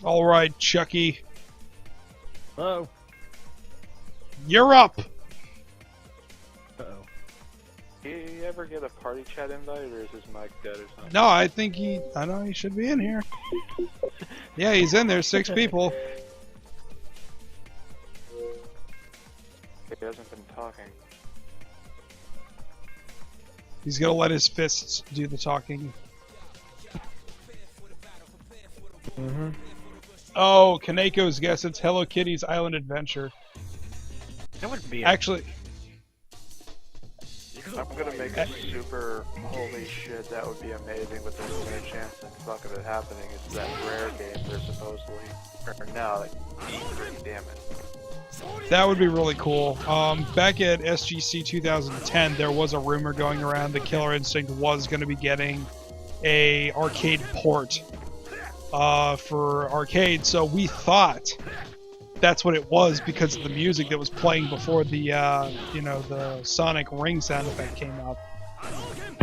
Alright, Chucky. Hello. You're up! Uh-oh. Do you ever get a party chat invite, or is his mic dead or something? No, I think I know he should be in here. Yeah, he's in there, 6 people. He hasn't been talking. He's gonna let his fists do the talking. Mm-hmm. Oh, Kaneko's guess. It's Hello Kitty's Island Adventure. That would be Actually, I'm gonna make a super holy shit, that would be amazing, but there's no chance in fuck of it happening. It's that rare game they're supposedly, or no, like E3, damn it. that would be really cool. Back at SGC 2010, there was a rumor going around that Killer Instinct was going to be getting a arcade port for arcade, so we thought that's what it was because of the music that was playing before the the Sonic ring sound effect came up.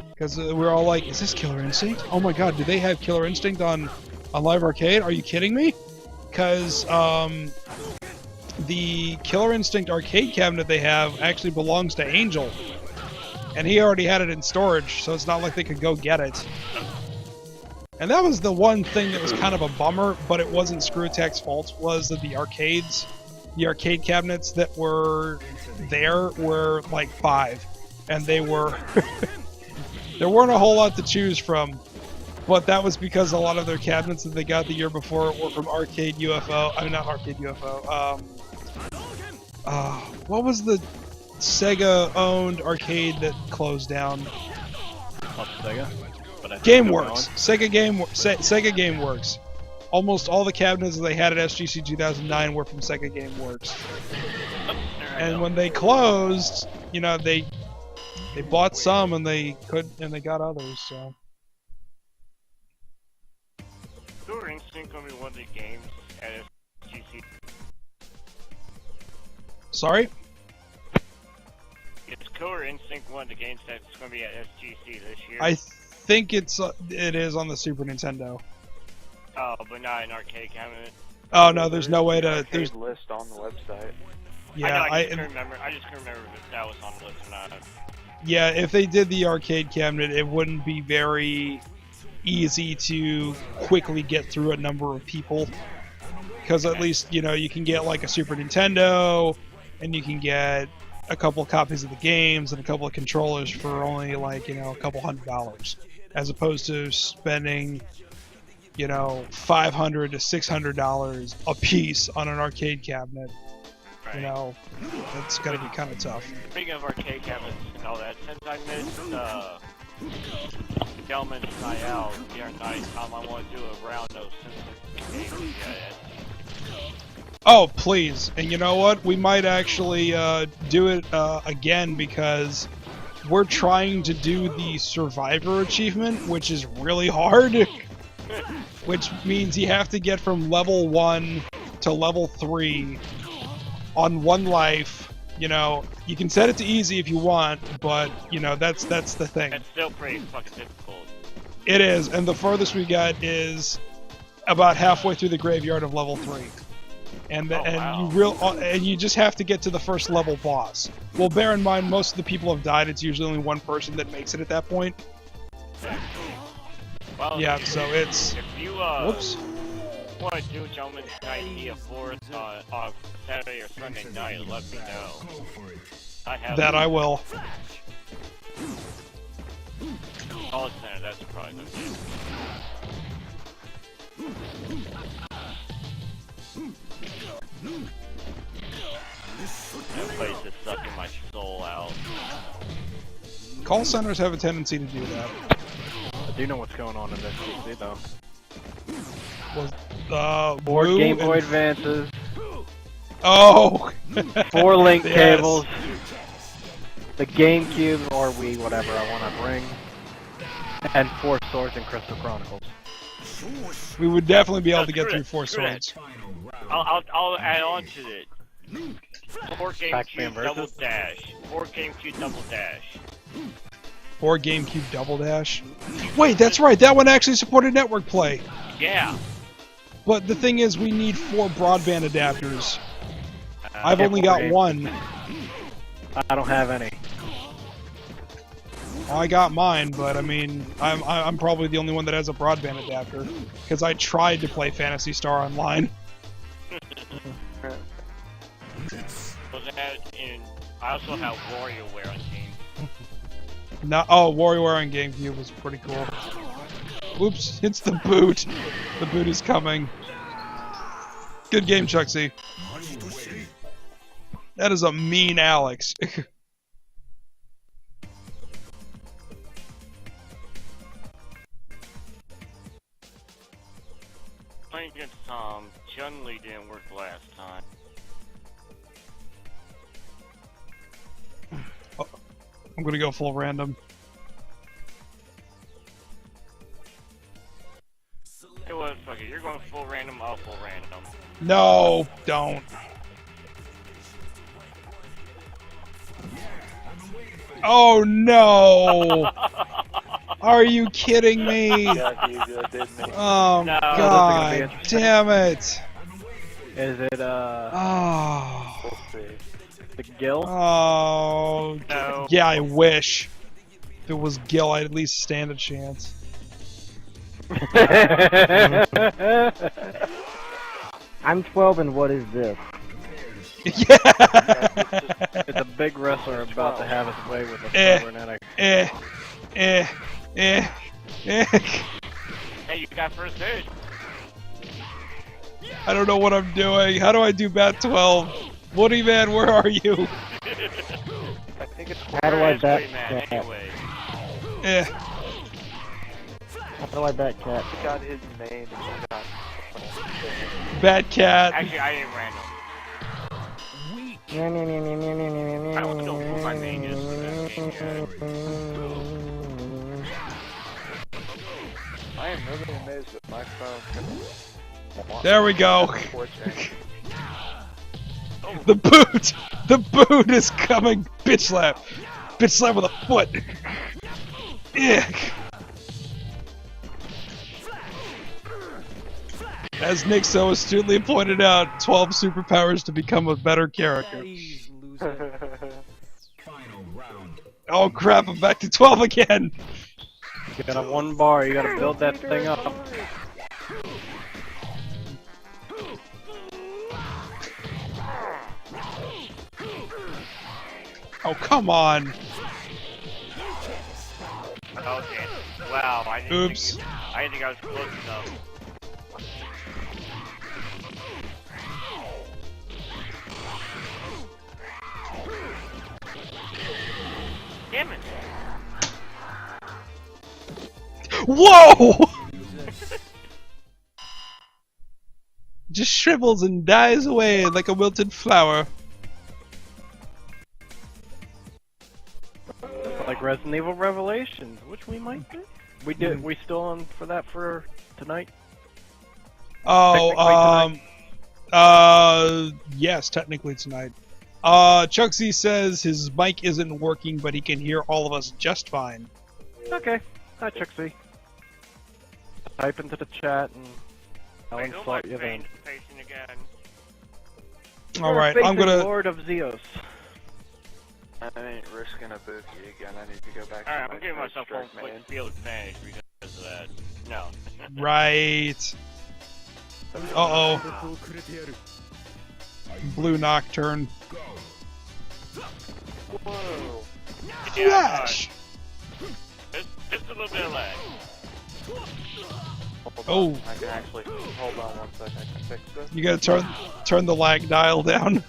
Because we were all like, "Is this Killer Instinct? Oh my God, do they have Killer Instinct on Live Arcade? Are you kidding me?" Because the Killer Instinct arcade cabinet they have actually belongs to Angel, and he already had it in storage, so it's not like they could go get it. And that was the one thing that was kind of a bummer, but it wasn't ScrewAttack's fault, was that the arcade cabinets that were there were like 5. And they were... there weren't a whole lot to choose from. But that was because a lot of their cabinets that they got the year before were from Arcade UFO. I mean, not Arcade UFO. What was the Sega-owned arcade that closed down? Sega? GameWorks. Sega GameWorks. Almost all the cabinets that they had at SGC 2009 were from Sega GameWorks. And when they closed, they bought some and they got others. So. Killer Instinct gonna be one of the games at SGC. Sorry? Is Killer Instinct one of the games that's gonna be at SGC this year? I think it is on the Super Nintendo. Oh, but not an arcade cabinet. Oh no, there's no way to. There's list on the website. Yeah, I just couldn't remember if that was on the list or not. Yeah, if they did the arcade cabinet, it wouldn't be very easy to quickly get through a number of people. Because at least you can get like a Super Nintendo, and you can get a couple of copies of the games and a couple of controllers for only like a couple $100, as opposed to spending $500 to $600 a piece on an arcade cabinet. Right. It's gonna be kind of tough. Speaking of arcade cabinets and all that, since I missed Gentleman's Night Out the other night, I want to do a round of games. Oh, please. And you know what? We might actually do it again, because we're trying to do the Survivor achievement, which is really hard. Which means you have to get from level 1 to level 3 on 1 life. You can set it to easy if you want, but, that's the thing. It's still pretty fucking difficult. It is, and the farthest we got is about halfway through the graveyard of level 3. And you just have to get to the first level boss. Well, bear in mind, most of the people have died. It's usually only one person that makes it at that point. Well, Yeah, so it's... If you Whoops. want to do Gentleman's Night E4 on Saturday or Sunday night, let me know. I will. Call Center, that's probably the game. That place is sucking my soul out. Call centers have a tendency to do that. I do know what's going on in this PC though. Board Woo Game Boy and- Advances, Oh! 4 link Yes. cables, the GameCube or Wii, whatever I want to bring, and 4 Swords and Crystal Chronicles. We would definitely be able to get Screw through it, 4 screw it. swords. I'll add on to it. 4 Pac-Man GameCube versus? Double Dash. 4 GameCube Double Dash. Or GameCube Double Dash. Wait, that's right, that one actually supported network play. Yeah. But the thing is, we need 4 broadband adapters. I've Yeah, only got 4 1. I don't have any. I got mine, but I mean, I'm probably the only one that has a broadband adapter, because I tried to play Phantasy Star Online. I also have WarioWare on team. No, oh, WarioWare on GameCube was pretty cool. Oops, it's the boot. The boot is coming. Good game, Chucksy. That is a mean Alex. Playing against Chun-Li didn't work last time. Oh, I'm gonna go full random. Hey, what? Fuck it. You're going full random. I'll full random. No, don't. Oh no! Are you kidding me? Yeah, you did me. Oh No. god, damn it! Is it Oh, We'll see. the Gil? oh, No. yeah, I wish. If it was Gil, I'd at least stand a chance. I'm 12 and what is this? Yeah! It's a big wrestler about to have his way with a Eh. cybernetic. Eh. Hey, you got first aid. I don't know what I'm doing. How do I do Bat 12? Woody Man, where are you? I think it's How do I Where's bat Clayman, cat? anyway? Eh. How do I bat cat? he got his name and he got Bat Cat. Actually, I ain't random. I don't know who my main is for that game yet. I am really amazed that my phone can There we go. Fortune. The boot! The boot is coming! Bitch slap! Bitch slap with a foot! Ick! As Nick so astutely pointed out, 12 superpowers to become a better character. Final round. Oh crap, I'm back to 12 again! You got a 1 bar, you gotta build that thing up. Oh, come on! Okay. Wow, I didn't Oops. I didn't think I was close enough. Damn it! Whoa! Just shrivels and dies away like a wilted flower. Like Resident Evil Revelations, which we might do. We did. We still on for that for tonight? Oh, Technically yes, technically tonight. Chucksy says his mic isn't working, but he can hear all of us just fine. Okay. Hi, Chucksy. Type into the chat and I'll Wait, who am I insult you then. facing again? Alright, We're I'm facing gonna... Lord of Zeos. I ain't risking a bookie again. I need to go back Alright, to I'm giving my myself first home strike, man. field advantage because of that. No. Right. Uh-oh. Blue Nocturne. Whoa. Flash! Just a little bit of lag. Hold Oh. on. I can actually hold on 1 second. I can fix this. You gotta turn the lag dial down.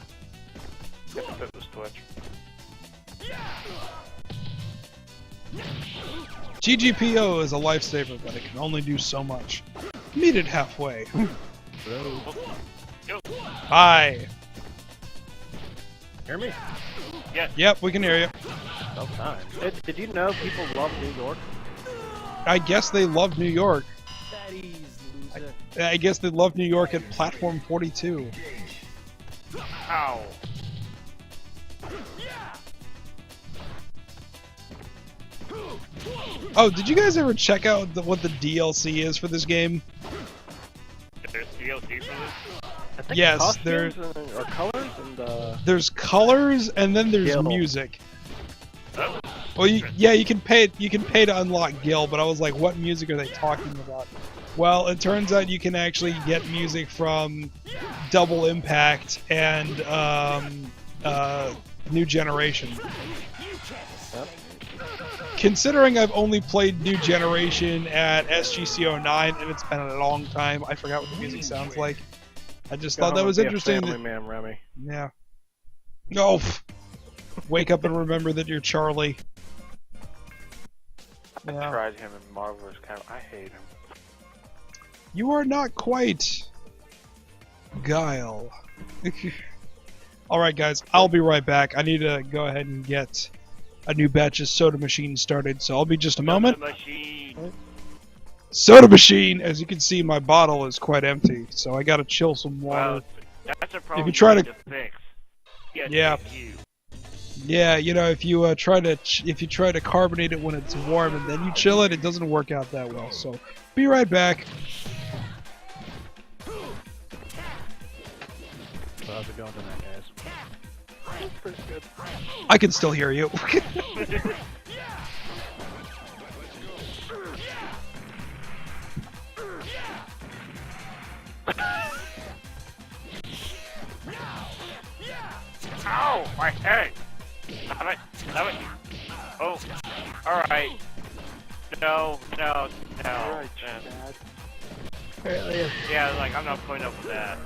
If it was Twitch. GGPO is a lifesaver, but it can only do so much. Meet it halfway. Hi. Hear me? Yep, we can hear you. Sometimes. Did you know people love New York? I guess they love New York. I guess they love New York at Platform 42. Ow. Oh, did you guys ever check out what the DLC is for this game? There's DLC for this? I think Yes, costumes or colors and There's colors and then there's Gil. music. Oh. Well, you can pay to unlock Gil, but I was like, what music are they talking about? Well, it turns out you can actually get music from Double Impact and New Generation. considering I've only played New Generation at SGC09 and it's been a long time, I forgot what the music sounds like. I just thought that was interesting. Family man, Remy. Yeah. No. Wake up and remember that you're Charlie. I Yeah. tried him in Marvel vs. Capcom. I hate him. You are not quite Guile. Alright guys, I'll be right back. I need to go ahead and get a new batch of soda machine started, so I'll be just a moment. Machine. Soda machine! As you can see, my bottle is quite empty, so I gotta chill some water. Well, that's a problem you try need to- fix. Yeah. You. Yeah, you know, if you try to carbonate it when it's warm and then you chill it, it doesn't work out that well. So, be right back. So how's it going tonight, guys? Pretty good. I can still hear you. Ow! My head! Stop it! Stop it! Oh, alright. No. Alright, man. Chad. Yeah, like, I'm not putting up with that.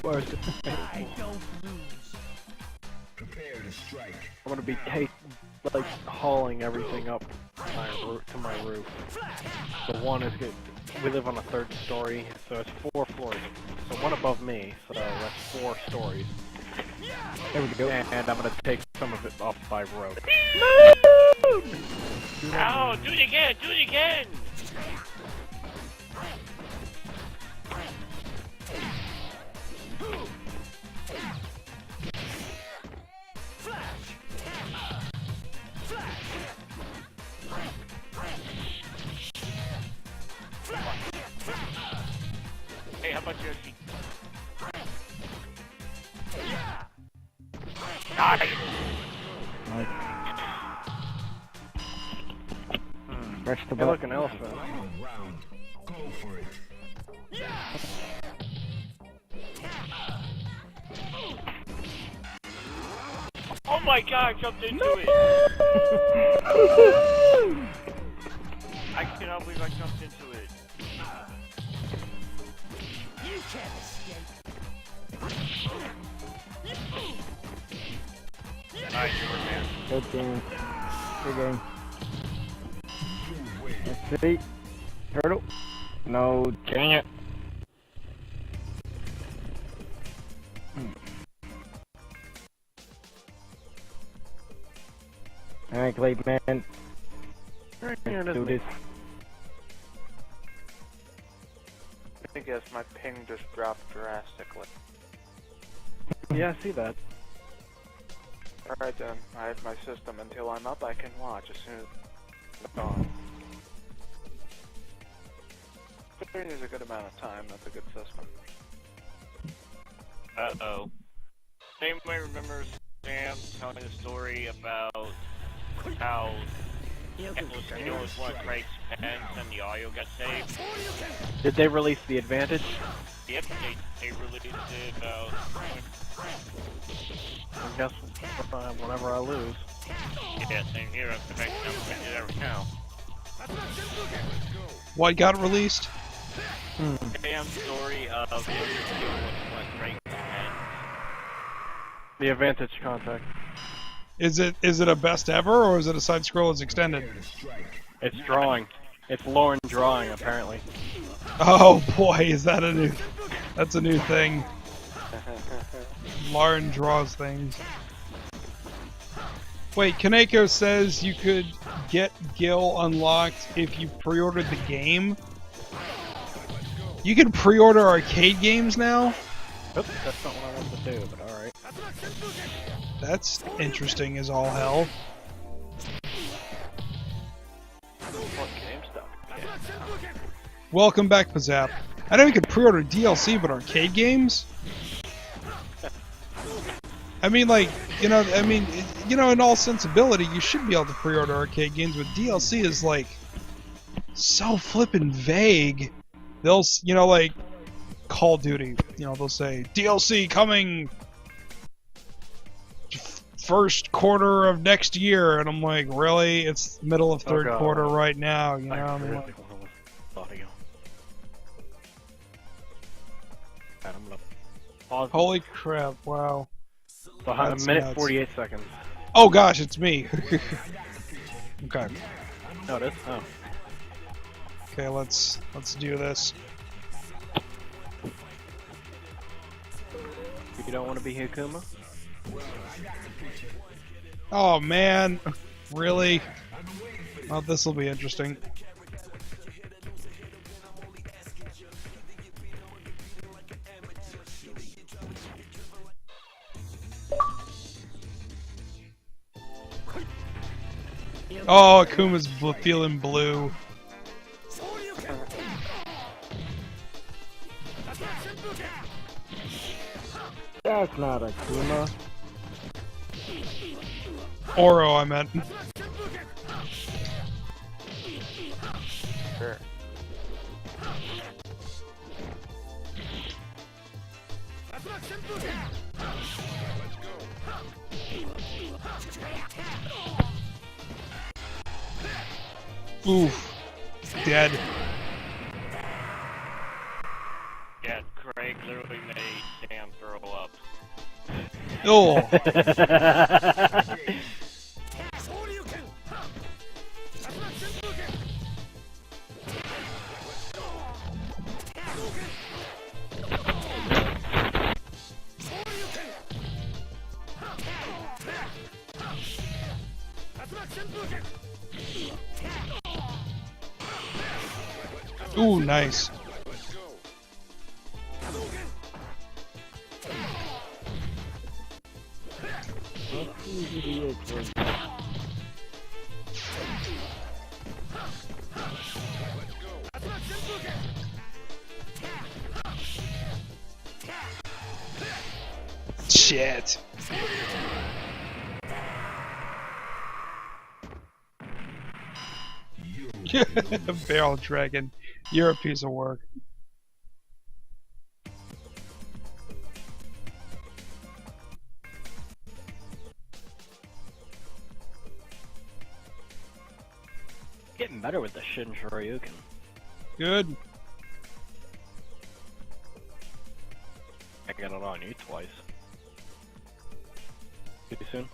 Where's the Prepare to strike. I'm gonna be like hauling everything up to my roof. The one is good. We live on a 3rd story, so it's 4 floors. So one above me, so that's 4 stories. There we go. And I'm gonna take some of it off by road. Ow! Do it again! Do it again! Hey, how about Yoshi? Nice! Press the button. Look, an elephant. Final round. Go for it. Oh my god, I jumped into it! I cannot believe I jumped into it. You can't escape. Nice work, man. Good game. Good game. Let's see. Turtle. No, dang it. Alright, Clayvman. Let's do this. I guess my ping just dropped drastically. Yeah, I see that. Alright then, I have my system. Until I'm up, I can watch as soon as it's on. 30 is a good amount of time, that's a good system. Uh-oh. Anybody remembers Sam telling the story about how it was one of Craig's pens and the audio got saved? Did they release the Advantage? Yep, they released it about... I guess whenever I lose. Yeah, same here. I'm going to do that right now. What got released? Sam's story of him dealing with one of Craig's pens. The Advantage contact. Is it a best ever or is it a side scroll as extended? Prepare to strike. It's drawing. It's Lauren drawing, apparently. Oh boy, is that a new? That's a new thing. Lauren draws things. Wait, Kaneko says you could get Gil unlocked if you pre-ordered the game. You can pre-order arcade games now? Oops, that's not what I wanted to do, but alright. That's interesting as all hell. What GameStop? Welcome back, Pizzap. I know you can pre-order DLC, but arcade games? I mean, like, in all sensibility, you should be able to pre-order arcade games, but DLC is, like, so flippin' vague. They'll, like, Call of Duty, they'll say, DLC coming first quarter of next year, and I'm like, really? It's middle of third God. quarter right now, you know? I I'm really like, want to listen to audio. God, I'm gonna pause. holy crap! Wow. So, That's a minute nuts. 48 seconds. Oh gosh, it's me. Okay. No, it is. Oh. Okay, let's do this. You don't want to be Hikuma? Oh man, really? Well, this will be interesting. Oh, Akuma's feeling blue. That's not Akuma. Oro, I meant. Sure. Oof. Dead. Yeah, Craig literally made Sam throw up. Oh. Ooh, nice. Shit. Barrel Dragon, you're a piece of work. Getting better with the Shin-Shoryuken. Good. I got it on you twice. Too soon?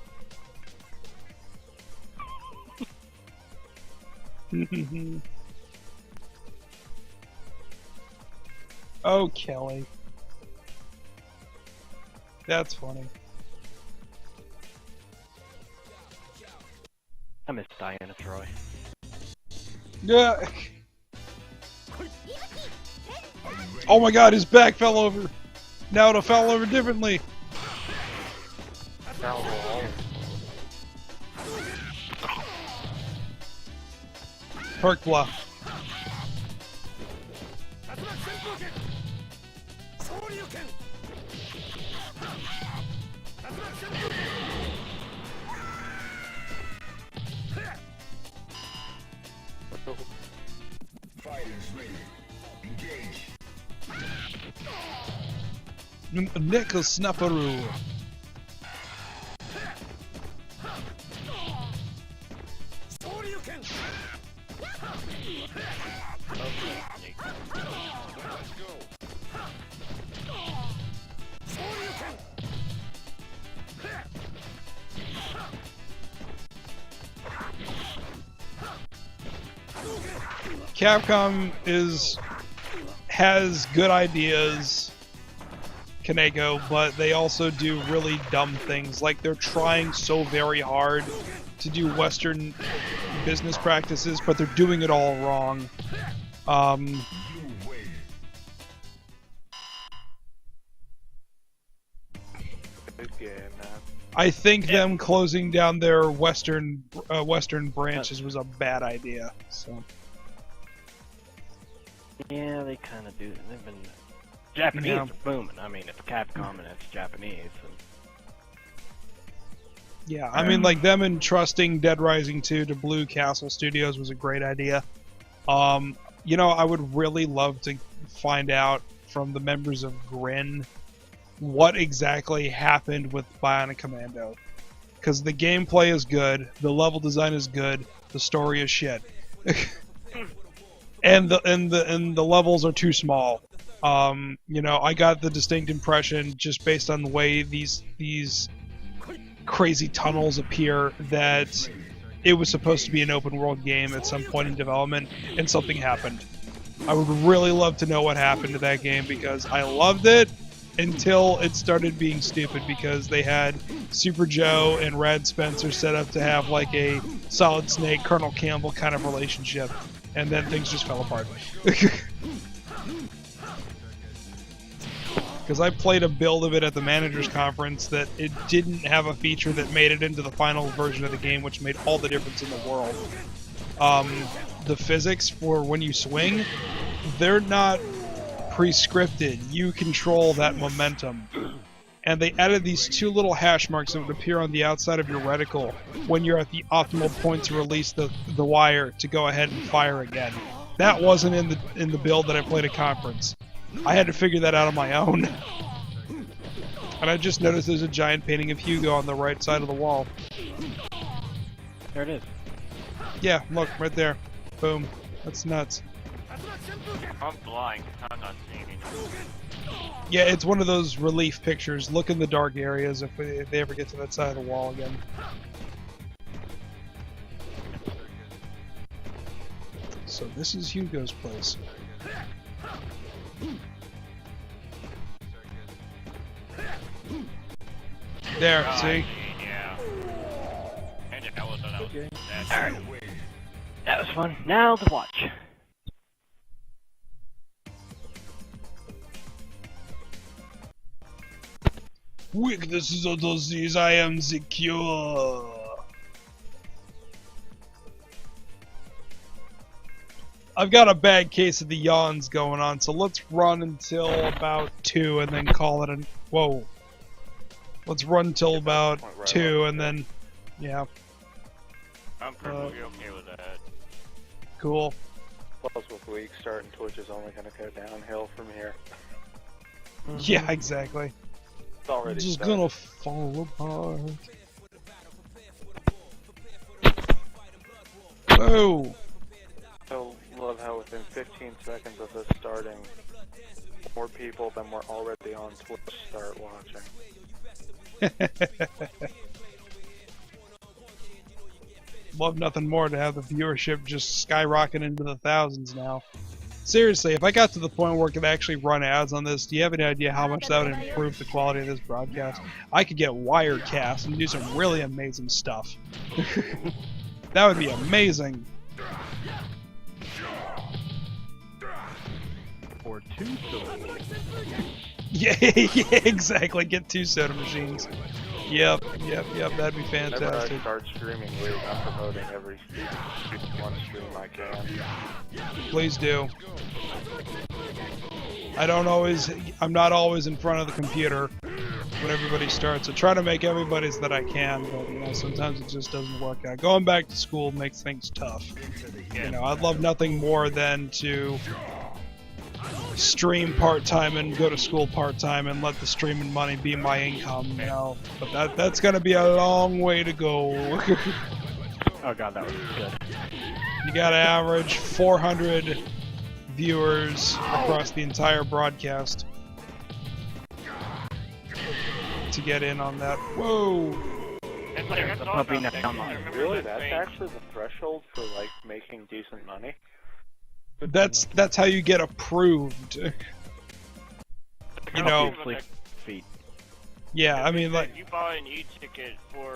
Oh, Kelly. That's funny. I miss Diana Troy. Yeah. Oh my god, his back fell over. Now it fell over differently. Perk bluff. Fighters ready. Engage. Nickel Snufferoo. Capcom has good ideas, Kaneko, but they also do really dumb things. Like, they're trying so very hard to do Western business practices, but they're doing it all wrong. I think them closing down their Western branches was a bad idea. So. Yeah, they kind of do. They've been Japanese Yeah. are booming. I mean, it's Capcom and it's Japanese. And... Yeah, I mean, like, them entrusting Dead Rising 2 to Blue Castle Studios was a great idea. You know, I would really love to find out from the members of Grin what exactly happened with Bionic Commando. because the gameplay is good, the level design is good, the story is shit, and the levels are too small. You know, I got the distinct impression just based on the way these crazy tunnels appear that it was supposed to be an open world game at some point in development, and something happened. I would really love to know what happened to that game, because I loved it until it started being stupid, because they had Super Joe and Rad Spencer set up to have like a Solid Snake, Colonel Campbell kind of relationship, and then things just fell apart. Because I played a build of it at the manager's conference that it didn't have a feature that made it into the final version of the game, which made all the difference in the world. The physics for when you swing, they're not pre-scripted. You control that momentum. And they added these two little hash marks that would appear on the outside of your reticle when you're at the optimal point to release the wire to go ahead and fire again. That wasn't in the build that I played at conference. I had to figure that out on my own. And I just noticed there's a giant painting of Hugo on the right side of the wall. There it is. Yeah, look, right there. Boom. That's nuts. I'm blind. I'm not seeing it. Yeah, it's one of those relief pictures. Look in the dark areas if they ever get to that side of the wall again. So this is Hugo's place. There, see? Yeah. And that was Okay. Alright. That was fun. Now the watch. Weaknesses of disease, I am secure. I've got a bad case of the yawns going on, so let's run until about 2 and then call it an... Whoa. Let's run until about 2 and then... Yeah. I'm perfectly okay with that. Cool. Plus, with weeks starting, Twitch is only going to go downhill from here. Yeah, exactly. It's already It's just started. gonna fall apart. Whoa! I love how within 15 seconds of this starting, more people than were already on Twitch start watching. Love nothing more to have the viewership just skyrocket into the thousands now. Seriously, if I got to the point where I could actually run ads on this, do you have any idea how much that would improve the quality of this broadcast? I could get Wirecast and do some really amazing stuff. That would be amazing. Or 2 soda. Yeah, yeah, exactly. Get 2 soda machines. Yep, that'd be Whenever I fantastic. start streaming League, I'm promoting every one stream I can. Please do. I'm not always in front of the computer when everybody starts. I try to make everybody's that I can, but you know, sometimes it just doesn't work out. Going back to school makes things tough. You know, I'd love nothing more than to stream part-time and go to school part-time and let the streaming money be my income, you know. But that's gonna be a long way to go. Oh god, that was good. You gotta average 400 viewers across the entire broadcast to get in on that. Whoa! It's like, that's The all puppy about now. that. I remember Really? this That's thing. actually the threshold for, like, making decent money? That's how you get approved. You know, Sleep feet. yeah, I mean, like, If you buy an e-ticket for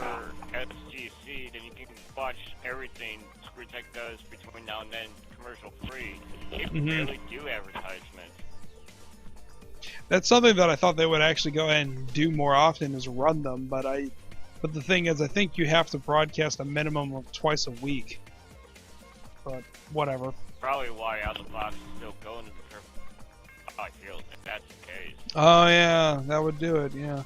SGC, then you can watch everything Screwtech does between now and then commercial free. You Mhm. barely do advertisements. that's something that I thought they would actually go ahead and do more often, is run them, but the thing is, I think you have to broadcast a minimum of twice a week. But, whatever. Probably why Out of the Box is still going to the curve. I feel if that's the case. Oh yeah, that would do it, yeah.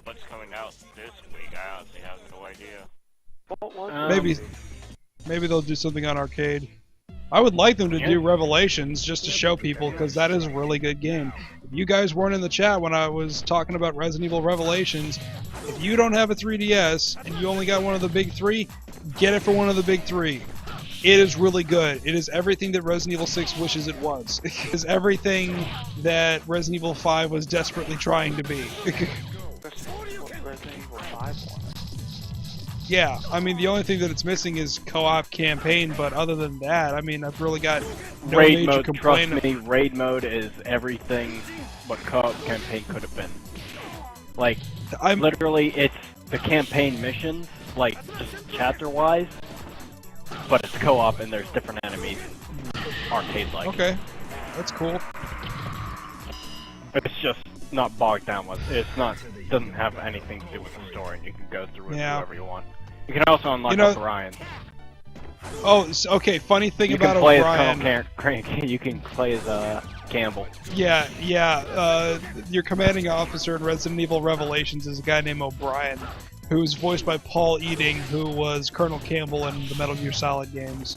What's coming out this week? I honestly have no idea. What was Um, Maybe they'll do something on arcade. I would like them to do Revelations just to show people, because that is a really good game. If you guys weren't in the chat when I was talking about Resident Evil Revelations, if you don't have a 3DS and you only got one of the big three, get it for one of the big three. It is really good. It is everything that Resident Evil 6 wishes it was. It is everything that Resident Evil 5 was desperately trying to be. Resident Evil 5 one. Yeah, I mean, the only thing that it's missing is co-op campaign, but other than that, I mean, I've really got no Raid major mode, complaint. trust me, raid mode is everything what co-op campaign could have been. Like, literally, it's the campaign missions, like, just chapter-wise, but it's co-op and there's different enemies, arcade-like. Okay, that's cool. It's just not bogged down with, doesn't have anything to do with the story. You can go through it whoever you want. You can also unlock O'Brien. Oh, okay, funny thing about O'Brien. You can play as Campbell. Yeah, your commanding officer in Resident Evil Revelations is a guy named O'Brien, who's voiced by Paul Eating, who was Colonel Campbell in the Metal Gear Solid games.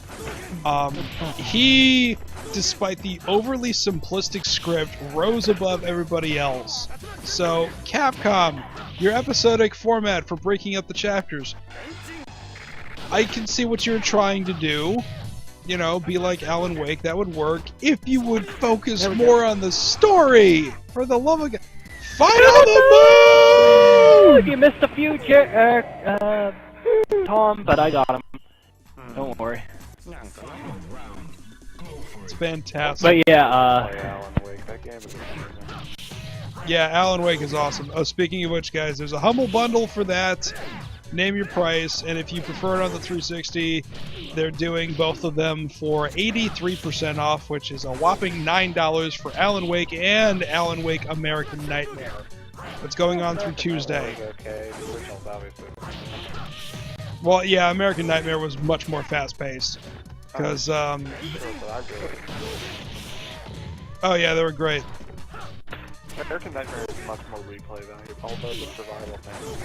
He, despite the overly simplistic script, rose above everybody else. So, Capcom, your episodic format for breaking up the chapters. I can see what you're trying to do. You know, be like Alan Wake, that would work. If you would focus more on the story! For the love of God. Fight on the moon! You missed a few, Tom, but I got him. Don't worry. It's fantastic. But yeah, Alan Wake. That game is amazing. Yeah, Alan Wake is awesome. Oh, speaking of which, guys, there's a humble bundle for that. Name your price, and if you prefer it on the 360, they're doing both of them for 83% off, which is a whopping $9 for Alan Wake and Alan Wake American Nightmare. That's going on through Tuesday. Okay, the original's obviously. Well, yeah, American Nightmare was much more fast-paced. Because, oh yeah, they were great. American Nightmare is much more replay value, although the survival thing.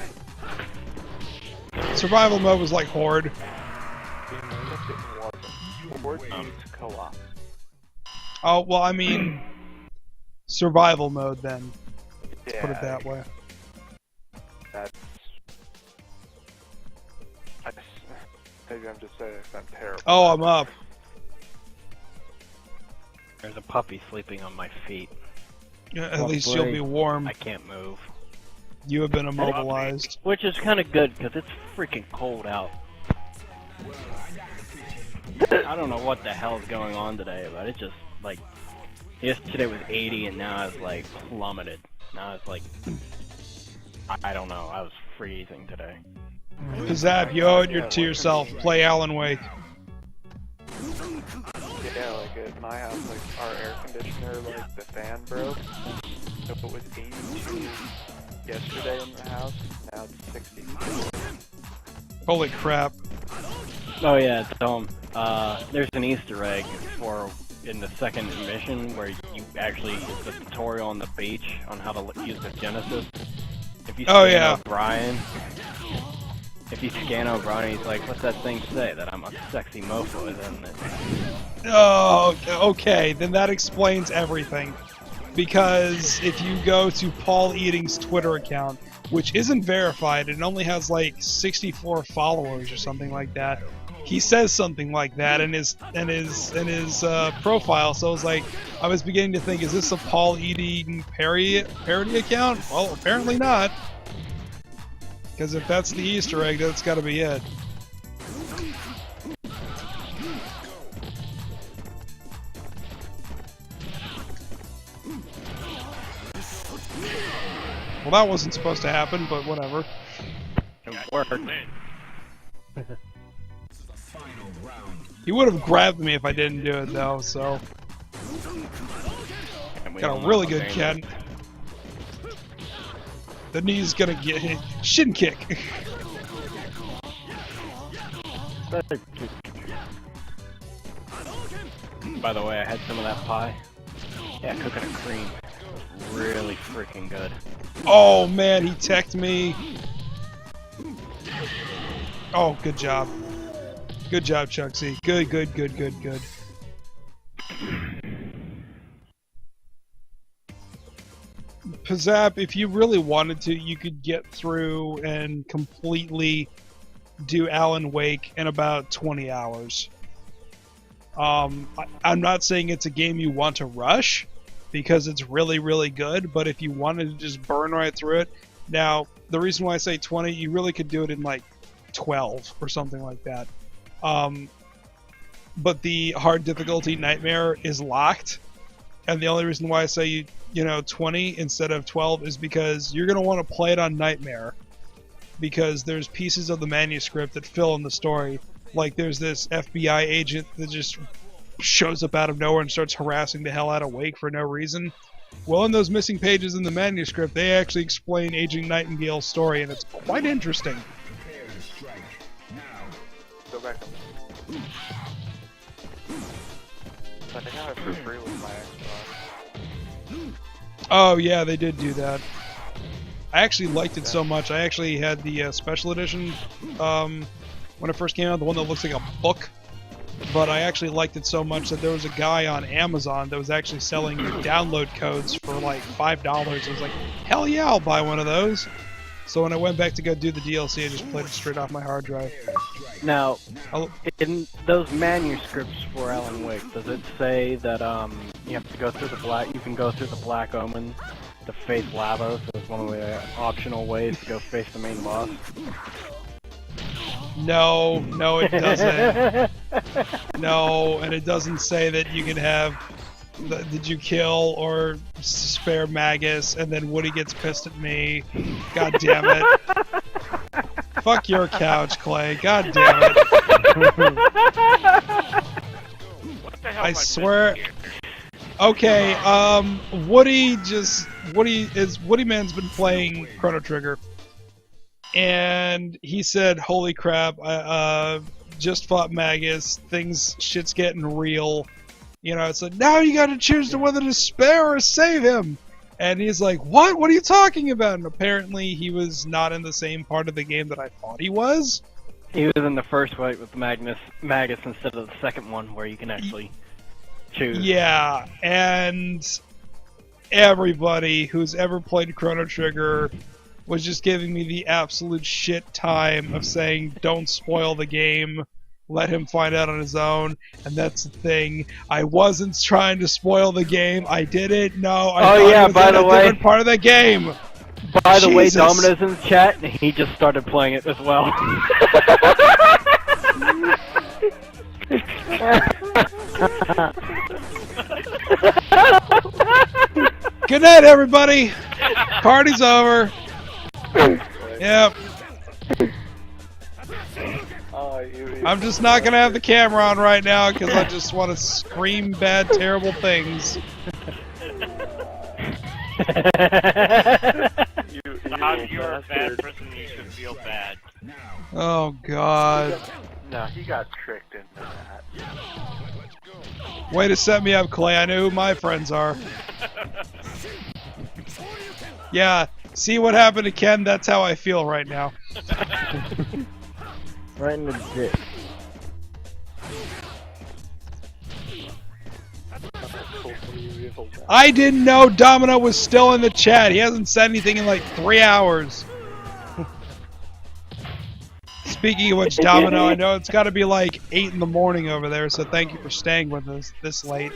Survival mode was like Horde. Horde needs co-op. Oh, well, I mean, survival mode then. Let's put it that way. Maybe I'm just saying I'm terrible. Oh, I'm up. there's a puppy sleeping on my feet. Yeah, at least you'll be warm. I can't move. You have been immobilized. Which is kind of good, because it's freaking cold out. I don't know what the hell is going on today, but it's just, like, yesterday was 80 and now it's, like, plummeted. Now it's, like, I don't know, I was freezing today. Zap, you owe it to yourself. Play Alan Wake. Yeah, like at my house, like our air conditioner, like the fan broke. So it was 82 yesterday in the house, now it's 60. Holy crap. Oh yeah, there's an Easter egg in the second mission where you actually use the tutorial on the beach on how to use the Genesis. If you If you scan O'Brien, he's like, what's that thing say? That I'm a sexy mofo, isn't it? Oh, okay, then that explains everything. Because if you go to Paul Eating's Twitter account, which isn't verified, it only has like 64 followers or something like that. He says something like that in his profile, so I was beginning to think, is this a Paul Eating parody account? Well, apparently not. Because if that's the Easter egg, that's got to be it. Well, that wasn't supposed to happen, but whatever. It worked. He would have grabbed me if I didn't do it, though, so... Got a really good Ken. The knee's gonna get hit. Shin kick. By the way, I had some of that pie. Yeah, cooking and cream. Really freaking good. Oh man, he teched me. Oh, good job. Good job, Chucksy. Good. Pizzap, if you really wanted to, you could get through and completely do Alan Wake in about 20 hours. I'm not saying it's a game you want to rush, because it's really, really good, but if you wanted to just burn right through it... Now, the reason why I say 20, you really could do it in like 12 or something like that. But the hard difficulty Nightmare is locked, and the only reason why I say 20 instead of 12 is because you're going to want to play it on Nightmare, because there's pieces of the manuscript that fill in the story. Like there's this FBI agent that just shows up out of nowhere and starts harassing the hell out of Wake for no reason. Well, in those missing pages in the manuscript, they actually explain Agent Nightingale's story, and it's quite interesting. Prepare to strike. Now. Go back up. I think I have it for free with my Xbox. Oh yeah, they did do that. I actually liked it so much. I actually had the special edition when it first came out, the one that looks like a book. But I actually liked it so much that there was a guy on Amazon that was actually selling download codes for like $5. I was like, hell yeah, I'll buy one of those. So when I went back to go do the DLC, I just played it straight off my hard drive. Now, in those manuscripts for Alan Wake, does it say that you have to go through the black? You can go through the Black Omen to face Lavos as one of the optional ways to go face the main boss? No, it doesn't. No, and it doesn't say that you can have did you kill or spare Magus, and then Woody gets pissed at me. God damn it. Fuck your couch, Clay. God damn it. What the hell I am swear. missing here? Okay, Woody Man's been playing Chrono Trigger. And he said, holy crap, I just fought Magus, shit's getting real. So now you gotta choose to whether to spare or save him. And he's like, what? What are you talking about? And apparently he was not in the same part of the game that I thought he was. He was in the first fight with Magus instead of the second one where you can actually choose. Yeah, and everybody who's ever played Chrono Trigger was just giving me the absolute shit time of saying, don't spoil the game, let him find out on his own. And that's the thing, I wasn't trying to spoil the game, I didn't know. I thought it was by in the a way, different part of the game. By the way, Jesus. Domino's in the chat, and he just started playing it as well. Good night, everybody. Party's over. Yep. I'm just not gonna have the camera on right now because I just want to scream bad, terrible things. You're a bad person, you should feel bad. Oh God. No, he got tricked into that. Way to set me up, Clay. I know who my friends are. Yeah, see what happened to Ken? That's how I feel right now. Right in the dick. I didn't know Domino was still in the chat. He hasn't said anything in like 3 hours. Speaking of which, Domino, I know it's got to be like 8 in the morning over there, so thank you for staying with us this late.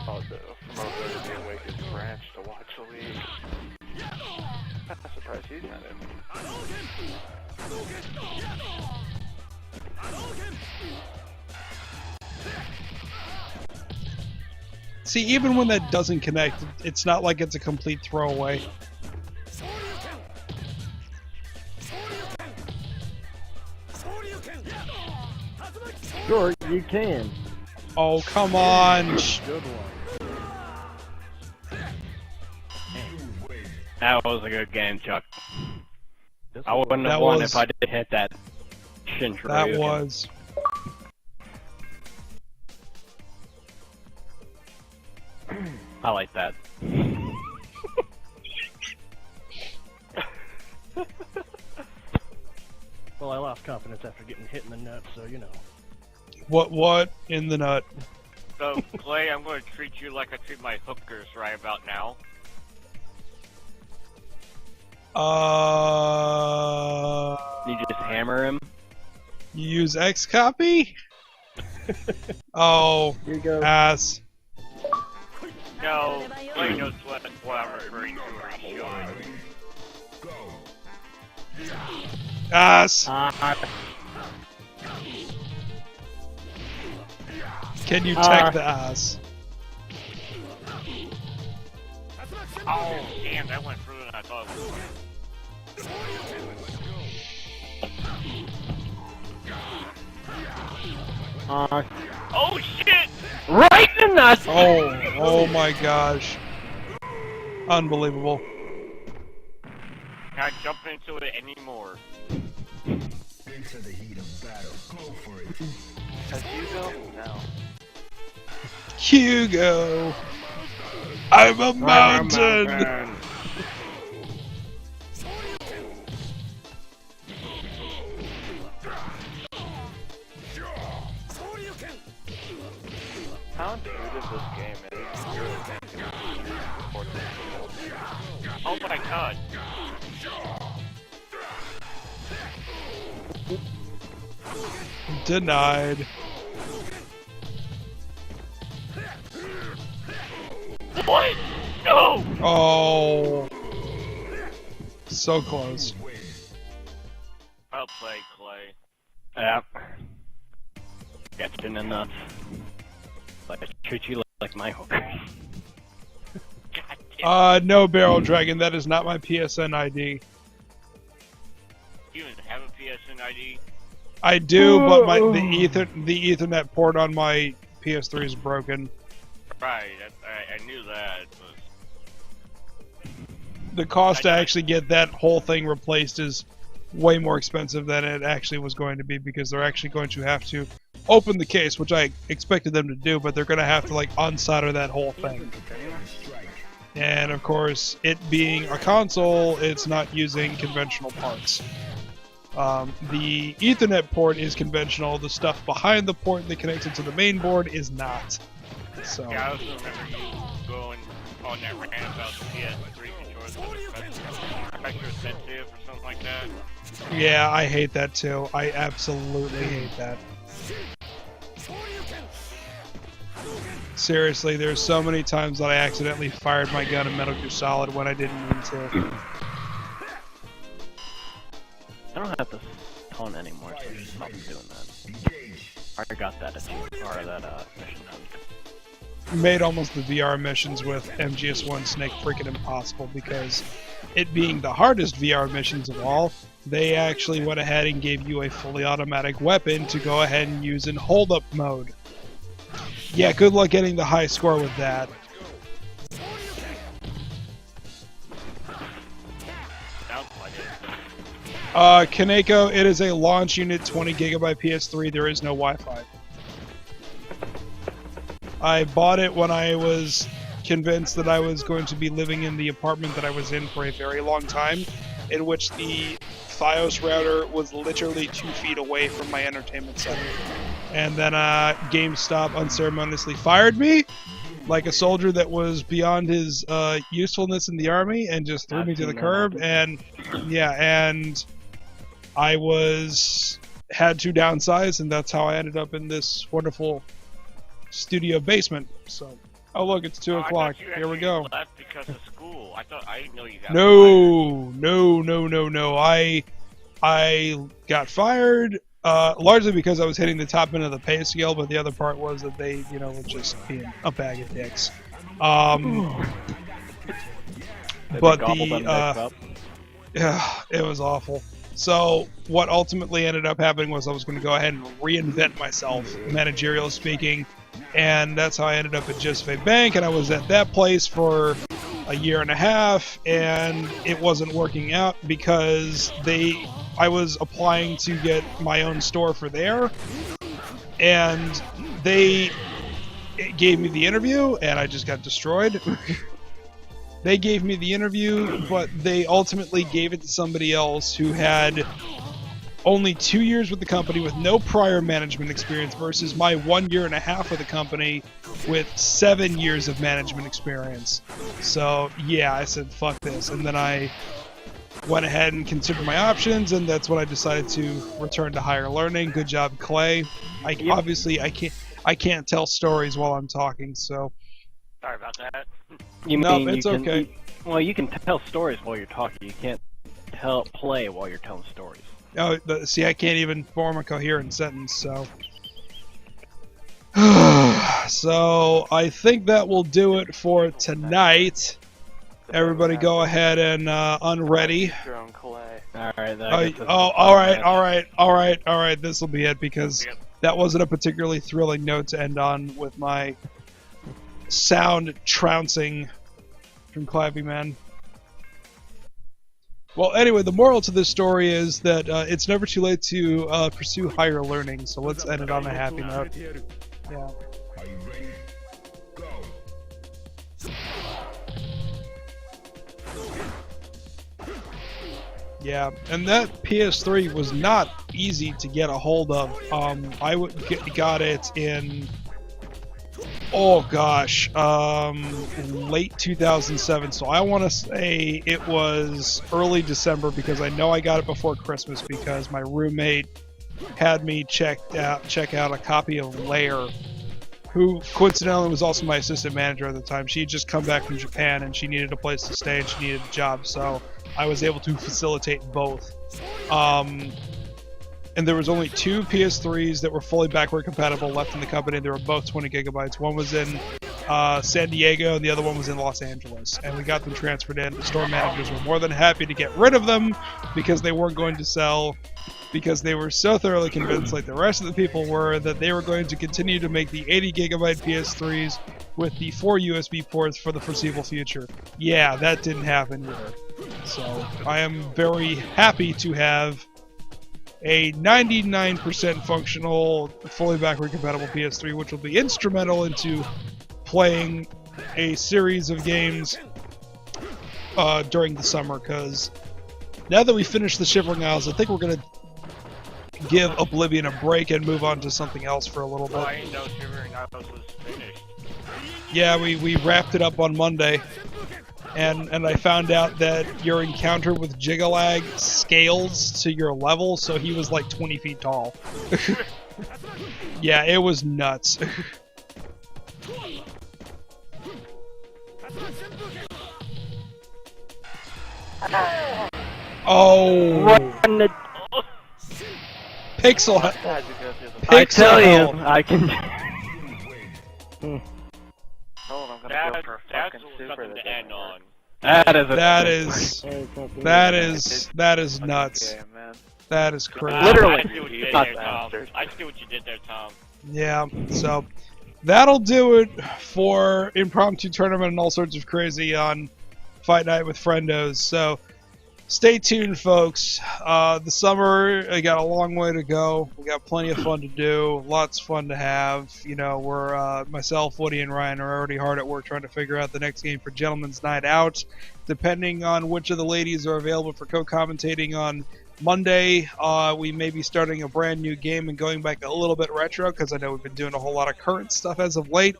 Oh, the promoter of the Awakened branch to watch the league. I'm surprised he's not in. See, even when that doesn't connect, it's not like it's a complete throwaway. Sure, you can. Oh, come on. Good one. That was a good game, Chuck. This I wouldn't That have won was- if I didn't hit that Shin-Shoryuken. That was. I like that. Well, I lost confidence after getting hit in the nuts, so you know. What in the nut? So, Clay, I'm going to treat you like I treat my hookers right about now. You just hammer him. You use X copy? Oh, Here you go. ass. No, Clay knows what I'm referring to. He should. Ass. Can you tech the ass? Oh, damn, that went further than I thought it would. Oh, shit! Right in the nuts! Oh my gosh. Unbelievable. Can't jump into it anymore. Into the heat of battle. Go for it. As you go? No. Hugo! I'm a mountain! How intuitive this game is. Oh my god. Denied. What? No! Oh. So close. Well played, Clay. Yep. Got you in the nuts. Like I treat you like my hooker. God damn. No, Barrel Dragon, that is not my PSN ID. You even have a PSN ID? I do, but the Ethernet port on my PS3 is broken. Right, I knew that, but... The cost to actually get that whole thing replaced is way more expensive than it actually was going to be, because they're actually going to have to open the case, which I expected them to do, but they're going to have to like unsolder that whole thing. And of course, it being a console, it's not using conventional parts. The Ethernet port is conventional, the stuff behind the port that connects it to the main board is not. So. Yeah, I also remember you going on that rant about the PS3 controllers pressure sensitive or something like that. Yeah, I hate that too. I absolutely hate that. Seriously, there's so many times that I accidentally fired my gun in Metal Gear Solid when I didn't mean to. I don't have to taunt anymore, so just stop doing that. I got that achievement, or that mission done. Made almost the VR missions with MGS1 Snake freaking impossible, because it being the hardest VR missions of all, they actually went ahead and gave you a fully automatic weapon to go ahead and use in hold-up mode. Yeah, good luck getting the high score with that. Sounds like it. Kaneko, it is a launch unit 20 gigabyte PS3, there is no Wi-Fi. I bought it when I was convinced that I was going to be living in the apartment that I was in for a very long time, in which the FiOS router was literally 2 feet away from my entertainment center. And then GameStop unceremoniously fired me, like a soldier that was beyond his usefulness in the army, and just threw me to the curb. And yeah, and I had to downsize, and that's how I ended up in this wonderful studio basement. So, oh look, it's 2 o'clock. Here we go. Left because of school. I didn't know you got No. I got fired largely because I was hitting the top end of the pay scale, but the other part was that they, were just being a bag of dicks. But yeah, it was awful. So what ultimately ended up happening was I was going to go ahead and reinvent myself, managerial speaking, and that's how I ended up at Jisfei Bank, and I was at that place for a year and a half, and it wasn't working out because I was applying to get my own store for there, and they gave me the interview, and I just got destroyed. They gave me the interview, but they ultimately gave it to somebody else who had only 2 years with the company with no prior management experience versus my 1 year and a half with the company with 7 years of management experience. So yeah, I said fuck this, and then I went ahead and considered my options, and that's when I decided to return to higher learning. Good job, Clay. Obviously I can't tell stories while I'm talking, so Sorry about that. no, it's okay. Well, you can tell stories while you're talking. You can't play while you're telling stories. Oh, see, I can't even form a coherent sentence, so. So, I think that will do it for tonight. Everybody go ahead and unready. Alright, Alright, this will be it, because that wasn't a particularly thrilling note to end on with my sound trouncing from Clayvman. Well, anyway, the moral to this story is that it's never too late to pursue higher learning, so let's end it on a happy note. Yeah. Are you ready? Go. Yeah, and that PS3 was not easy to get a hold of. I got it in, oh gosh, late 2007. So I want to say it was early December, because I know I got it before Christmas because my roommate had me check out a copy of Lair, who coincidentally was also my assistant manager at the time. She had just come back from Japan and she needed a place to stay and she needed a job, so I was able to facilitate both. And there was only 2 PS3s that were fully backward compatible left in the company. They were both 20 gigabytes. One was in San Diego and the other one was in Los Angeles. And we got them transferred in. The store managers were more than happy to get rid of them because they weren't going to sell, because they were so thoroughly convinced, like the rest of the people were, that they were going to continue to make the 80 gigabyte PS3s with the 4 USB ports for the foreseeable future. Yeah, that didn't happen either. So I am very happy to have a 99% functional, fully backward compatible PS3, which will be instrumental into playing a series of games during the summer, because now that we finished the Shivering Isles, I think we're going to give Oblivion a break and move on to something else for a little bit. I didn't know Shivering Isles was finished. Yeah, we wrapped it up on Monday. And I found out that your encounter with Jigalag scales to your level, so he was like 20 feet tall. Yeah, it was nuts. Oh! Pixel. I tell you, I can. That's something to end on. That is nuts. That is crazy. Literally. I see what you did there, Tom. I see what you did there, Tom. Yeah, so that'll do it for impromptu tournament and all sorts of crazy on Fight Night with Friendos. So stay tuned, folks. The summer, I got a long way to go. We got plenty of fun to do, lots of fun to have. You know, we're myself, Woody, and Ryan are already hard at work trying to figure out the next game for Gentleman's Night Out. Depending on which of the ladies are available for co-commentating on Monday, we may be starting a brand new game and going back a little bit retro, because I know we've been doing a whole lot of current stuff as of late.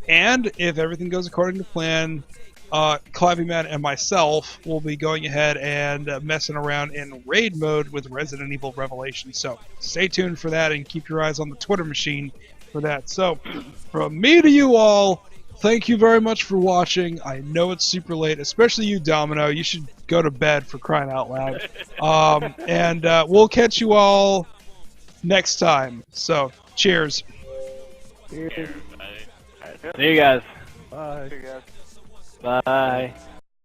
And if everything goes according to plan, Clayvman and myself will be going ahead and messing around in raid mode with Resident Evil Revelations. So stay tuned for that and keep your eyes on the Twitter machine for that. So from me to you all, thank you very much for watching. I know it's super late, especially you, Domino. You should go to bed, for crying out loud. And we'll catch you all next time. So cheers. See you guys. Bye. Bye.